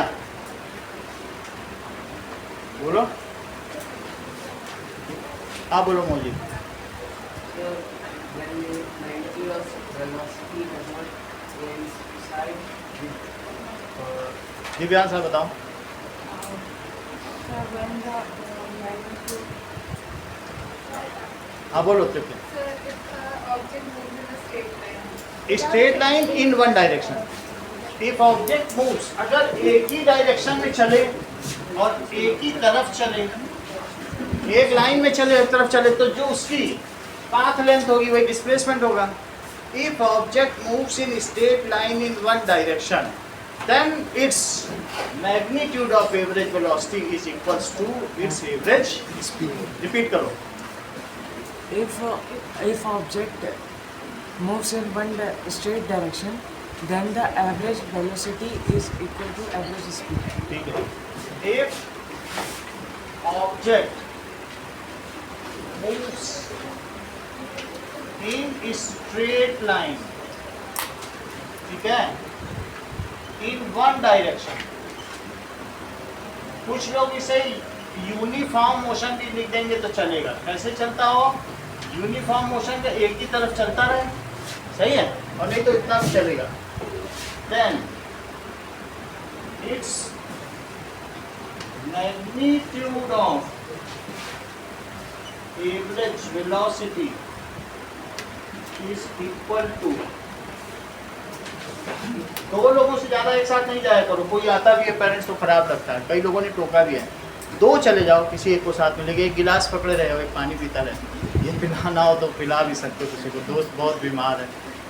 बोलो, आप बोलो Mauji. So when the magnitude of velocity does not coincide with Divyansh sir बताओ। Sir, when the magnitude, हाँ बोलो तृप्ति। sir, if the object moves in a straight line. Straight line in one direction. If object moves, अगर एक ही direction में चले और एक ही तरफ चले, एक लाइन में चले एक तरफ चले, तो जो उसकी पाथ लेंथ होगी वही डिस्प्लेसमेंट होगा। If object moves in straight line in one direction, then its magnitude of average velocity is equals to its average speed. Repeat करो। If object moves in one straight direction, then the average velocity is equal to average speed. ठीक है। If object moves in straight line, ठीक है, in one direction, कुछ लोग इसे uniform motion भी लिख देंगे तो चलेगा। कैसे चलता हो? यूनिफॉर्म मोशन का एक ही तरफ चलता रहे, सही है, और नहीं तो इतना भी चलेगा। Then its magnitude of average velocity is equal to, दो लोगों से ज्यादा एक साथ नहीं जाया करो। कोई आता भी है पेरेंट्स तो खराब लगता है, कई लोगों ने टोका भी है। दो चले जाओ, किसी एक को साथ में लेके, एक गिलास पकड़े रहे हो, एक पानी पीता रहे। ये पिलाना हो तो पिला भी सकते हो किसी को, दोस्त बहुत बीमार है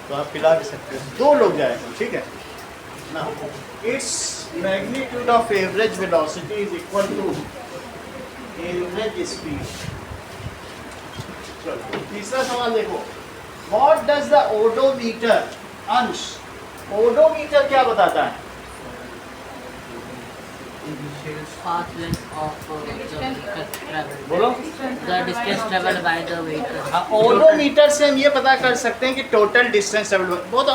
तो आप पिला भी सकते हो। दो लोग जाए, ठीक है ना। Its magnitude of average velocity is equal to average speed. चलो तीसरा सवाल देखो। What does the odometer, Ansh, odometer क्या बताता है? path length of the vehicle traveled. बोलो। The distance traveled by the vehicle. हाँ, ओडोमीटर से हम ये पता कर सकते हैं कि टोटल डिस्टेंस ट्रेवल। बहुत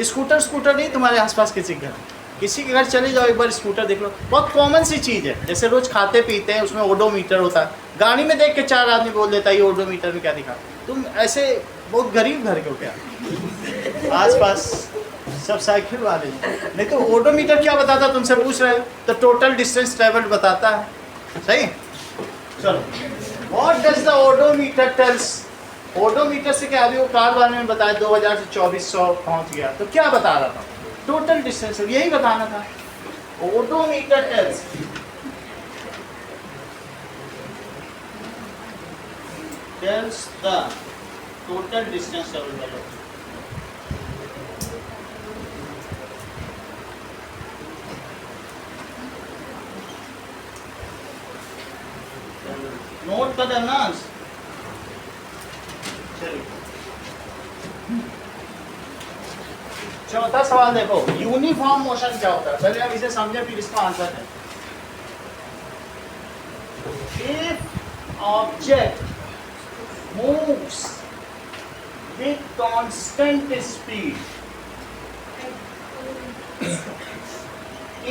स्कूटर नहीं तुम्हारे आसपास किसी के घर, किसी के घर चले जाओ एक बार, स्कूटर देख लो, बहुत कॉमन सी चीज़ है। जैसे रोज खाते पीते हैं, उसमें ओडोमीटर होता है। गाड़ी में देख के चार आदमी बोल देता है ये ओडोमीटर में क्या दिखा। तुम ऐसे बहुत गरीब घर के हो क्या? आसपास सब साइकिल वाले हैं। नहीं तो ओडोमीटर क्या बताता, तुमसे पूछ रहे हो तो टोटल डिस्टेंस ट्रेवल्ड बताता है, सही। चलो, what does the odometer tells, odometer से क्या, अभी वो कार वाले ने बताया 2000 से 2400 पहुंच गया, तो क्या बता रहा था? टोटल डिस्टेंस, यही बताना था। Odometer tells the total distance travelled. Note कर देना। चलिए चौथा सवाल देखो। यूनिफॉर्म मोशन क्या होता है, पहले हम इसे समझें फिर इसका आंसर है। If object moves with constant speed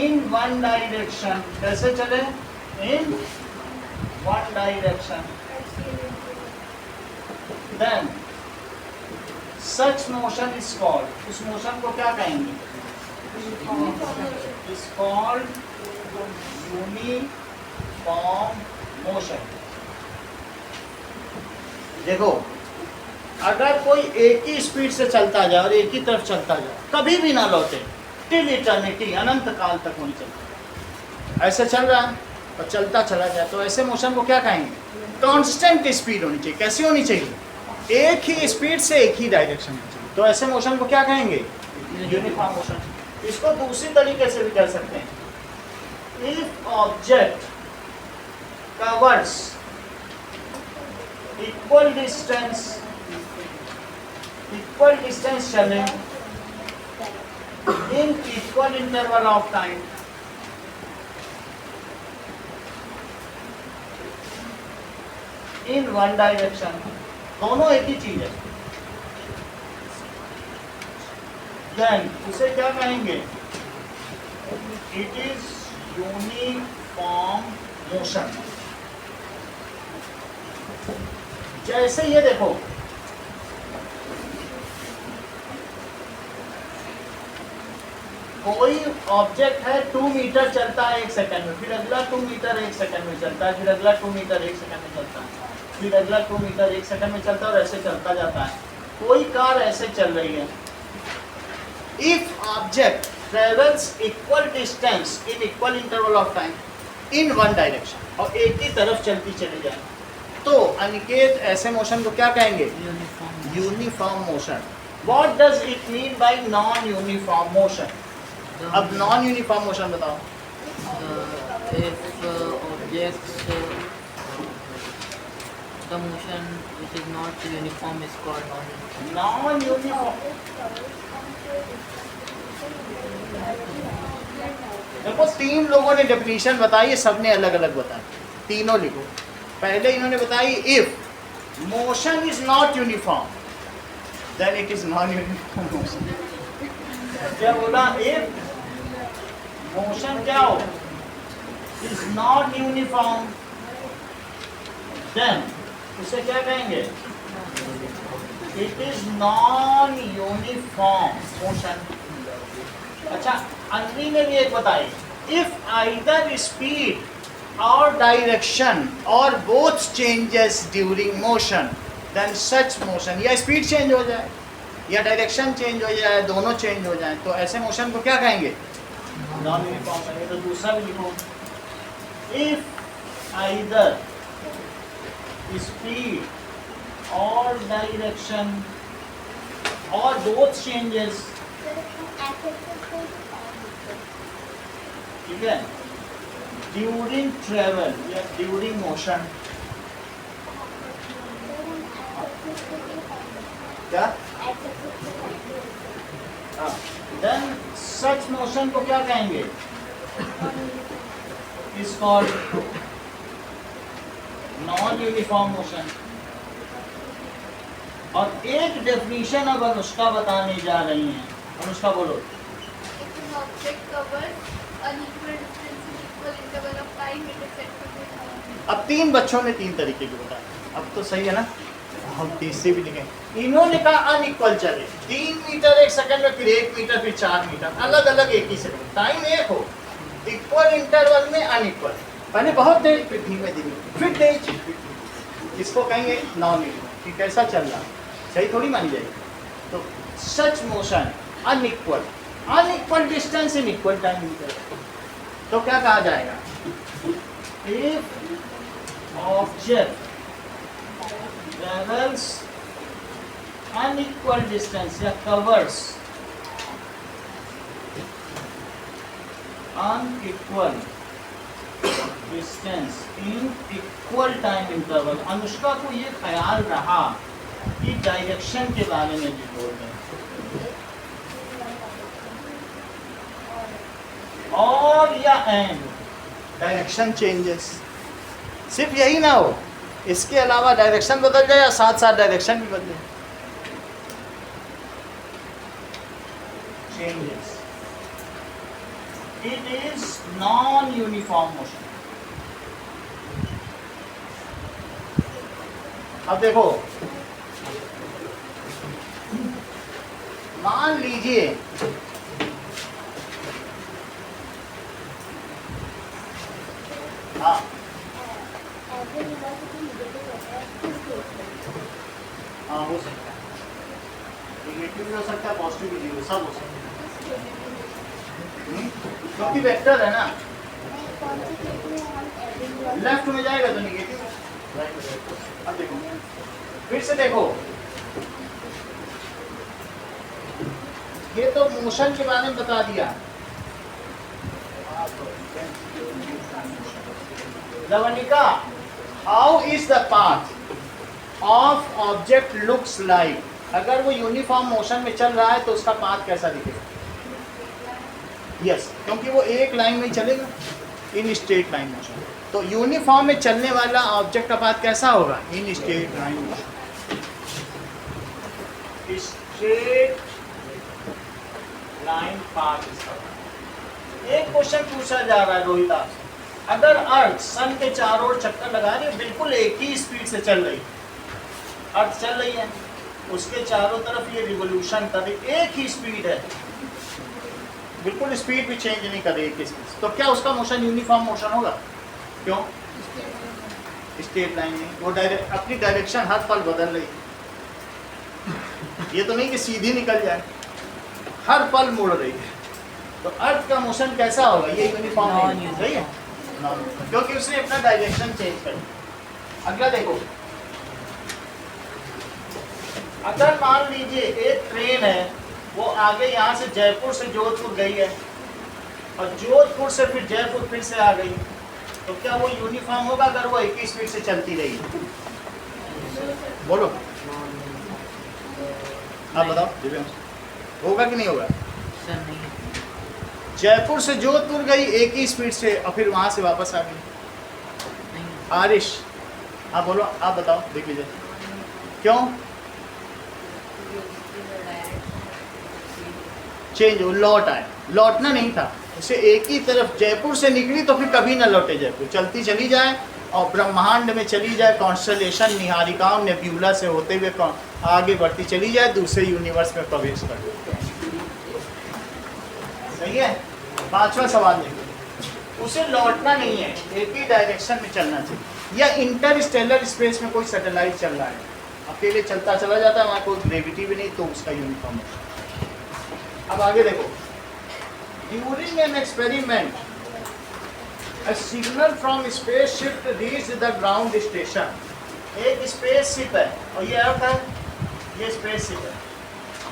in one direction, कैसे चले? इन one direction, then such motion is called, उस मोशन को क्या कहेंगे? is called uniform motion। देखो, अगर कोई एक ही स्पीड से चलता जाए और एक ही तरफ चलता जाए, कभी भी ना लौटे, टिल इटर्निटी, अनंत काल तक होनी चाहिए। ऐसे चल रहा है और चलता चला जाए, तो ऐसे मोशन को क्या कहेंगे? कांस्टेंट स्पीड होनी चाहिए। कैसी होनी चाहिए? एक ही स्पीड से एक ही डायरेक्शन में चाहिए, तो ऐसे मोशन को क्या कहेंगे? Uniform motion. इसको दूसरी तरीके से भी कर सकते हैं। If object covers equal distance चले in equal interval of time, in one direction, दोनों एक ही चीज है, देन उसे क्या कहेंगे? It is uniform motion. जैसे ये देखो, कोई ऑब्जेक्ट है 2 मीटर चलता है 1 सेकंड में, फिर अगला 2 मीटर 1 सेकंड में चलता है, फिर अगला 2 मीटर 1 सेकंड में चलता है, फिर अगला 2 मीटर 1 सेकंड में चलता है, और ऐसे चलता जाता है। कोई कार ऐसे चल रही है। If object travels equal distance in equal interval of time in one direction, और एक ही तरफ चलती चली जाए, तो अनिकेत ऐसे मोशन को क्या कहेंगे? Uniform. Uniform motion. What does it mean by non uniform motion? अब नॉन यूनिफॉर्म मोशन बताओ। if objects the motion which is not uniform is called non-uniform. Non uniform, देखो 3 लोगों ने डेफिनेशन बताई है, सबने अलग अलग बताया, तीनों लिखो। पहले इन्होंने बताई if motion is not uniform then it is non uniform motion. क्या बोला? इफ मोशन क्या हो, इज नॉट यूनिफॉर्म, देन उसे क्या कहेंगे? It is non uniform motion. अच्छा, अन्वी ने भी एक बताई, इफ आइदर स्पीड और डायरेक्शन और both changes during motion then such motion, या स्पीड चेंज हो जाए या डायरेक्शन चेंज हो जाए, दोनों चेंज हो जाए, तो ऐसे मोशन को क्या कहेंगे? नॉन यूनिफॉर्म कहेंगे। तो दूसरा भी लिखो, इफ आइदर स्पीड और डायरेक्शन और बोथ चेंजेस, ठीक है, ड्यूरिंग ट्रेवल या ड्यूरिंग मोशन, क्या? देन सच मोशन को क्या कहेंगे? Is called non uniform motion. और एक डेफिनेशन अब अनुष्का बताने जा रही हैं। अनुष्का बोलो। If an object covers unequal distance in equal interval of time, it is said to be non-uniform. अब 3 बच्चों ने 3 तरीके की बताया, अब तो सही है ना? हम तीसरी भी लिखें। इन्होंने कहा अनइक्वल चले, 3 मीटर 1 सेकंड में, फिर 1 मीटर, फिर 4 मीटर, अलग अलग एक ही सेकंड, टाइम एक हो, इक्वल इंटरवल में अनइक्वल, पहले बहुत देर, फिर धीमे धीमे, फिर तेज, इसको कहेंगे नॉन इक्वल। कि कैसा चल रहा, सही थोड़ी मानी जाएगी। तो such motion unequal, unequal distance in equal time interval, तो क्या कहा जाएगा? If object travels unequal distance या covers unequal distance in equal time interval। Anushka को ये ख्याल रहा कि डायरेक्शन के बारे में भी बोल रहे हैं, और या एंड डायरेक्शन चेंजेस, सिर्फ यही ना हो, इसके अलावा डायरेक्शन बदल जाए या साथ साथ डायरेक्शन भी बदले, changes, it is non uniform motion. अब देखो, मान लीजिए हाँ हाँ हो सकता है, नेगेटिव भी हो सकता है, पॉजिटिव भी हो, सब हो सकता है, क्योंकि वेक्टर है ना, लेफ्ट में जाएगा तो नेगेटिव, राइट में जाएगा। अब देखो, फिर से देखो, ये तो मोशन के बारे में बता दिया। Lavanika, how is the path of object looks like? अगर वो यूनिफॉर्म मोशन में चल रहा है तो उसका पाथ कैसा दिखेगा? यस, क्योंकि वो एक लाइन में ही चलेगा, इन स्ट्रेट लाइन मोशन। तो यूनिफॉर्म में चलने वाला ऑब्जेक्ट का पाथ कैसा होगा? इन straight line motion, straight line path इसका। एक क्वेश्चन पूछा जा रहा है रोहित आपसे, अगर अर्थ सन के चारों ओर चक्कर लगा रही है, बिल्कुल एक ही स्पीड से चल रही, अर्थ चल रही है, उसके चारों तरफ ये रिवोल्यूशन कर रही, एक ही स्पीड है, बिल्कुल स्पीड भी चेंज नहीं कर रही है, तो क्या उसका मोशन यूनिफॉर्म मोशन होगा? क्यों? स्ट्रेट लाइन नहीं, वो अपनी डायरेक्शन हर पल बदल रही है। ये तो नहीं कि सीधी निकल जाए, हर पल मुड़ रही है। तो अर्थ का मोशन कैसा होगा? ये यूनिफॉर्म नहीं, सही है, क्योंकि उसने अपना डायरेक्शन चेंज कर दिया। अगला देखो, अगर मान लीजिए एक ट्रेन है, वो आगे यहाँ से जयपुर से जोधपुर गई है और जोधपुर से फिर जयपुर फिर से आ गई, तो क्या वो यूनिफॉर्म होगा अगर वो एक ही स्पीड से चलती रही? बोलो, आप बताओ दिव्यांश, होगा कि नहीं होगा? सर नहीं है। जयपुर से जोधपुर गई एक ही स्पीड से और फिर वहां से वापस आ गई। नहीं है। आरिश, आप बोलो, आप बताओ, देख लीजिए क्यों चेंज हो, लौट आए, लौटना नहीं था उसे, एक ही तरफ जयपुर से निकली तो फिर कभी ना लौटे जयपुर, चलती चली जाए और ब्रह्मांड में चली जाए, कॉन्स्टलेशन निहारिकाओं नेब्यूला से होते हुए आगे बढ़ती चली जाए, दूसरे यूनिवर्स में प्रवेश कर दे। सही है। पांचवा सवाल देखिए, उसे लौटना नहीं है, एक ही डायरेक्शन में चलना चाहिए, या इंटरस्टेलर स्पेस में कोई सैटेलाइट चल रहा है, अकेले चलता चला जाता है, वहाँ कोई ग्रेविटी भी नहीं, तो उसका यूनिफॉर्म है। अब आगे देखो, during an experiment a signal from spaceship reached the ground station। एक स्पेसशिप है और ये अर्थ है, ये स्पेसशिप है,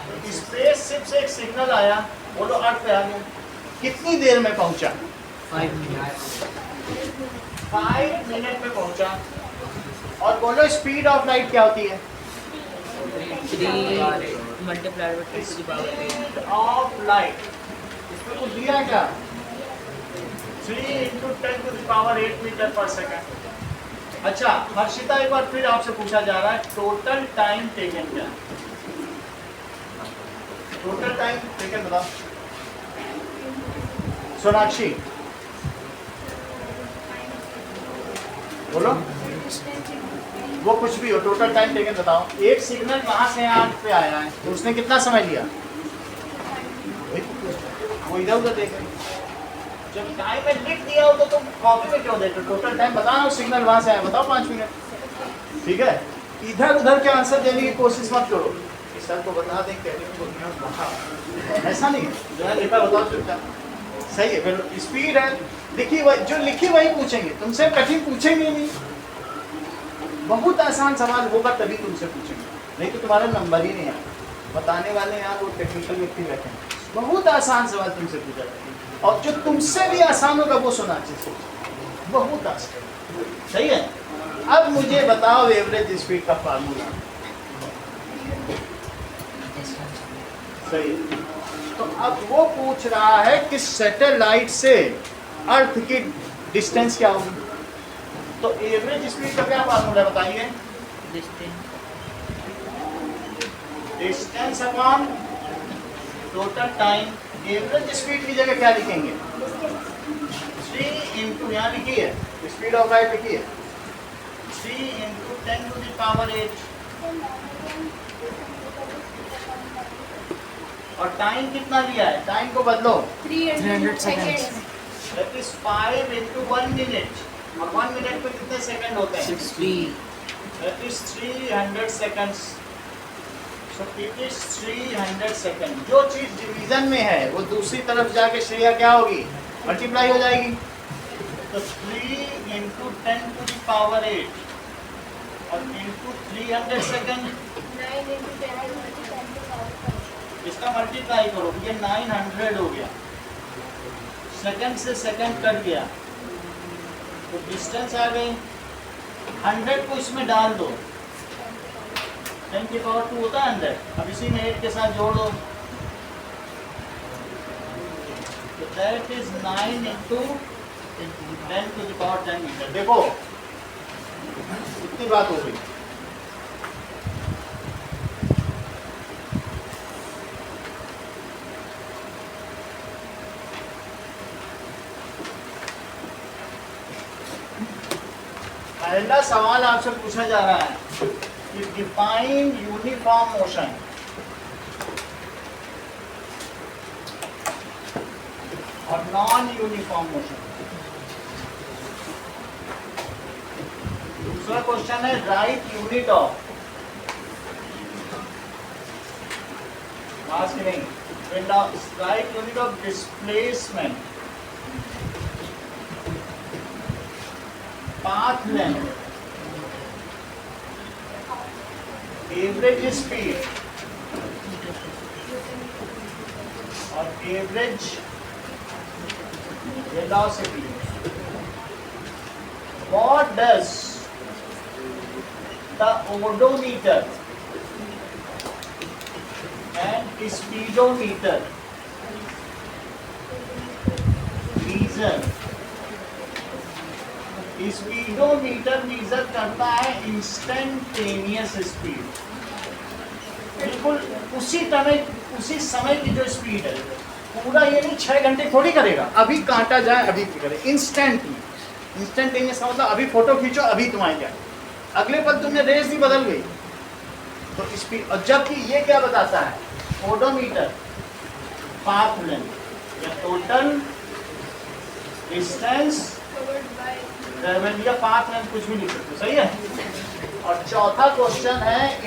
तो स्पेसशिप से एक सिग्नल आया, बोलो अर्थ पे आ गया, कितनी देर में पहुंचा? 5 मिनट। 5 मिनट में पहुंचा। और बोलो स्पीड ऑफ लाइट क्या होती है? 3 multiplied by 10 to the power 8। Speed of light, इसमें कुछ दिया है क्या? 3 × 10 to the power 8 metre per second. अच्छा हर्षिता, एक बार फिर आपसे पूछा जा रहा है, टोटल टाइम टेकन क्या? टोटल टाइम टेकन बताओ। सोनाक्षी बोलो, वो कुछ भी हो, टोटल टाइम टेकन बताओ। एक सिग्नल वहां से यहाँ पे आया है, तो उसने कितना समय लिया? वो इधर उधर देख रहे, जब टाइम में लिख दिया हो तो तुम कॉपी में क्यों देते हो? टोटल टाइम बताना, सिग्नल वहां से आया, बताओ 5 मिनट, ठीक है। इधर उधर के आंसर देने की कोशिश मत करो, इस सर को बता दें कहने, ऐसा नहीं है, जो है लिखा बताओ चुपचाप, सही है। फिर स्पीड है, लिखी वही, जो लिखी वही पूछेंगे, तुमसे कठिन पूछेंगे नहीं, बहुत आसान सवाल होगा तभी तुमसे पूछेंगे, नहीं तो तुम्हारा नंबर ही नहीं आएगा। बताने वाले यहाँ वो टेक्निकल व्यक्ति बैठे हैं, बहुत आसान सवाल तुमसे पूछा जाएगा, और जो तुमसे भी आसान होगा वो सुना चाहिए, बहुत आसान, सही है। अब मुझे बताओ एवरेज स्पीड का फार्मूला, सही है। तो अब वो पूछ रहा है कि सैटेलाइट से अर्थ की डिस्टेंस क्या होगी, तो एवरेज स्पीड का क्या फार्मूला बताइए? Distance upon total time. Average speed की जगह क्या लिखेंगे? 3 इंटू, यहाँ लिखी है स्पीड ऑफ लाइट लिखी है, 3 इंटू 10 टू द पावर 8, और टाइम कितना लिया है? टाइम को बदलो, 300 seconds। That is 5 into 1 minute, और 1 मिनट में कितने सेकंड होते हैं? 60। That is 300 seconds. So it is 300 second. जो चीज डिवीजन में है वो दूसरी तरफ जाके श्रेया क्या होगी? मल्टीप्लाई हो जाएगी। तो 3 इंटू 10 टू द पावर 8 और into 300 second, 9 into 10 to the power 5। इसका मल्टीप्लाई करो, ये 900 हो गया, सेकंड से सेकंड कट गया, तो डिस्टेंस आ गई। 100 को इसमें डाल दो, 10 की पावर 2 होता है 100, अब इसी में 8 के साथ जोड़ दो, तो that is 9 into 10 to the power 10 metre. देखो इतनी बात हो गई। पहला सवाल आपसे पूछा जा रहा है कि डिफाइन यूनिफॉर्म मोशन। और नॉन यूनिफॉर्म मोशन। दूसरा क्वेश्चन है राइट यूनिट ऑफ मास की नहीं, right unit of displacement, path length, average speed और average velocity. What does the odometer and speedometer measure? Speedometer measure करता है इंस्टेंटेनियस स्पीड, बिल्कुल उसी समय की जो स्पीड है। पूरा ये नहीं 6 घंटे थोड़ी करेगा, अभी काटा जाए अभी करे, इंस्टेंटेनियस का मतलब अभी फोटो खींचो अभी तुम्हारी क्या, अगले पल तुमने रेस भी बदल गई तो स्पीड। और जबकि ये क्या बताता है ओडोमीटर, पाथ लेंथ या टोटल डिस्टेंस ट्रेवल या पाथ लेंथ कुछ भी लिख सकते हो, सही है। और चौथा क्वेश्चन है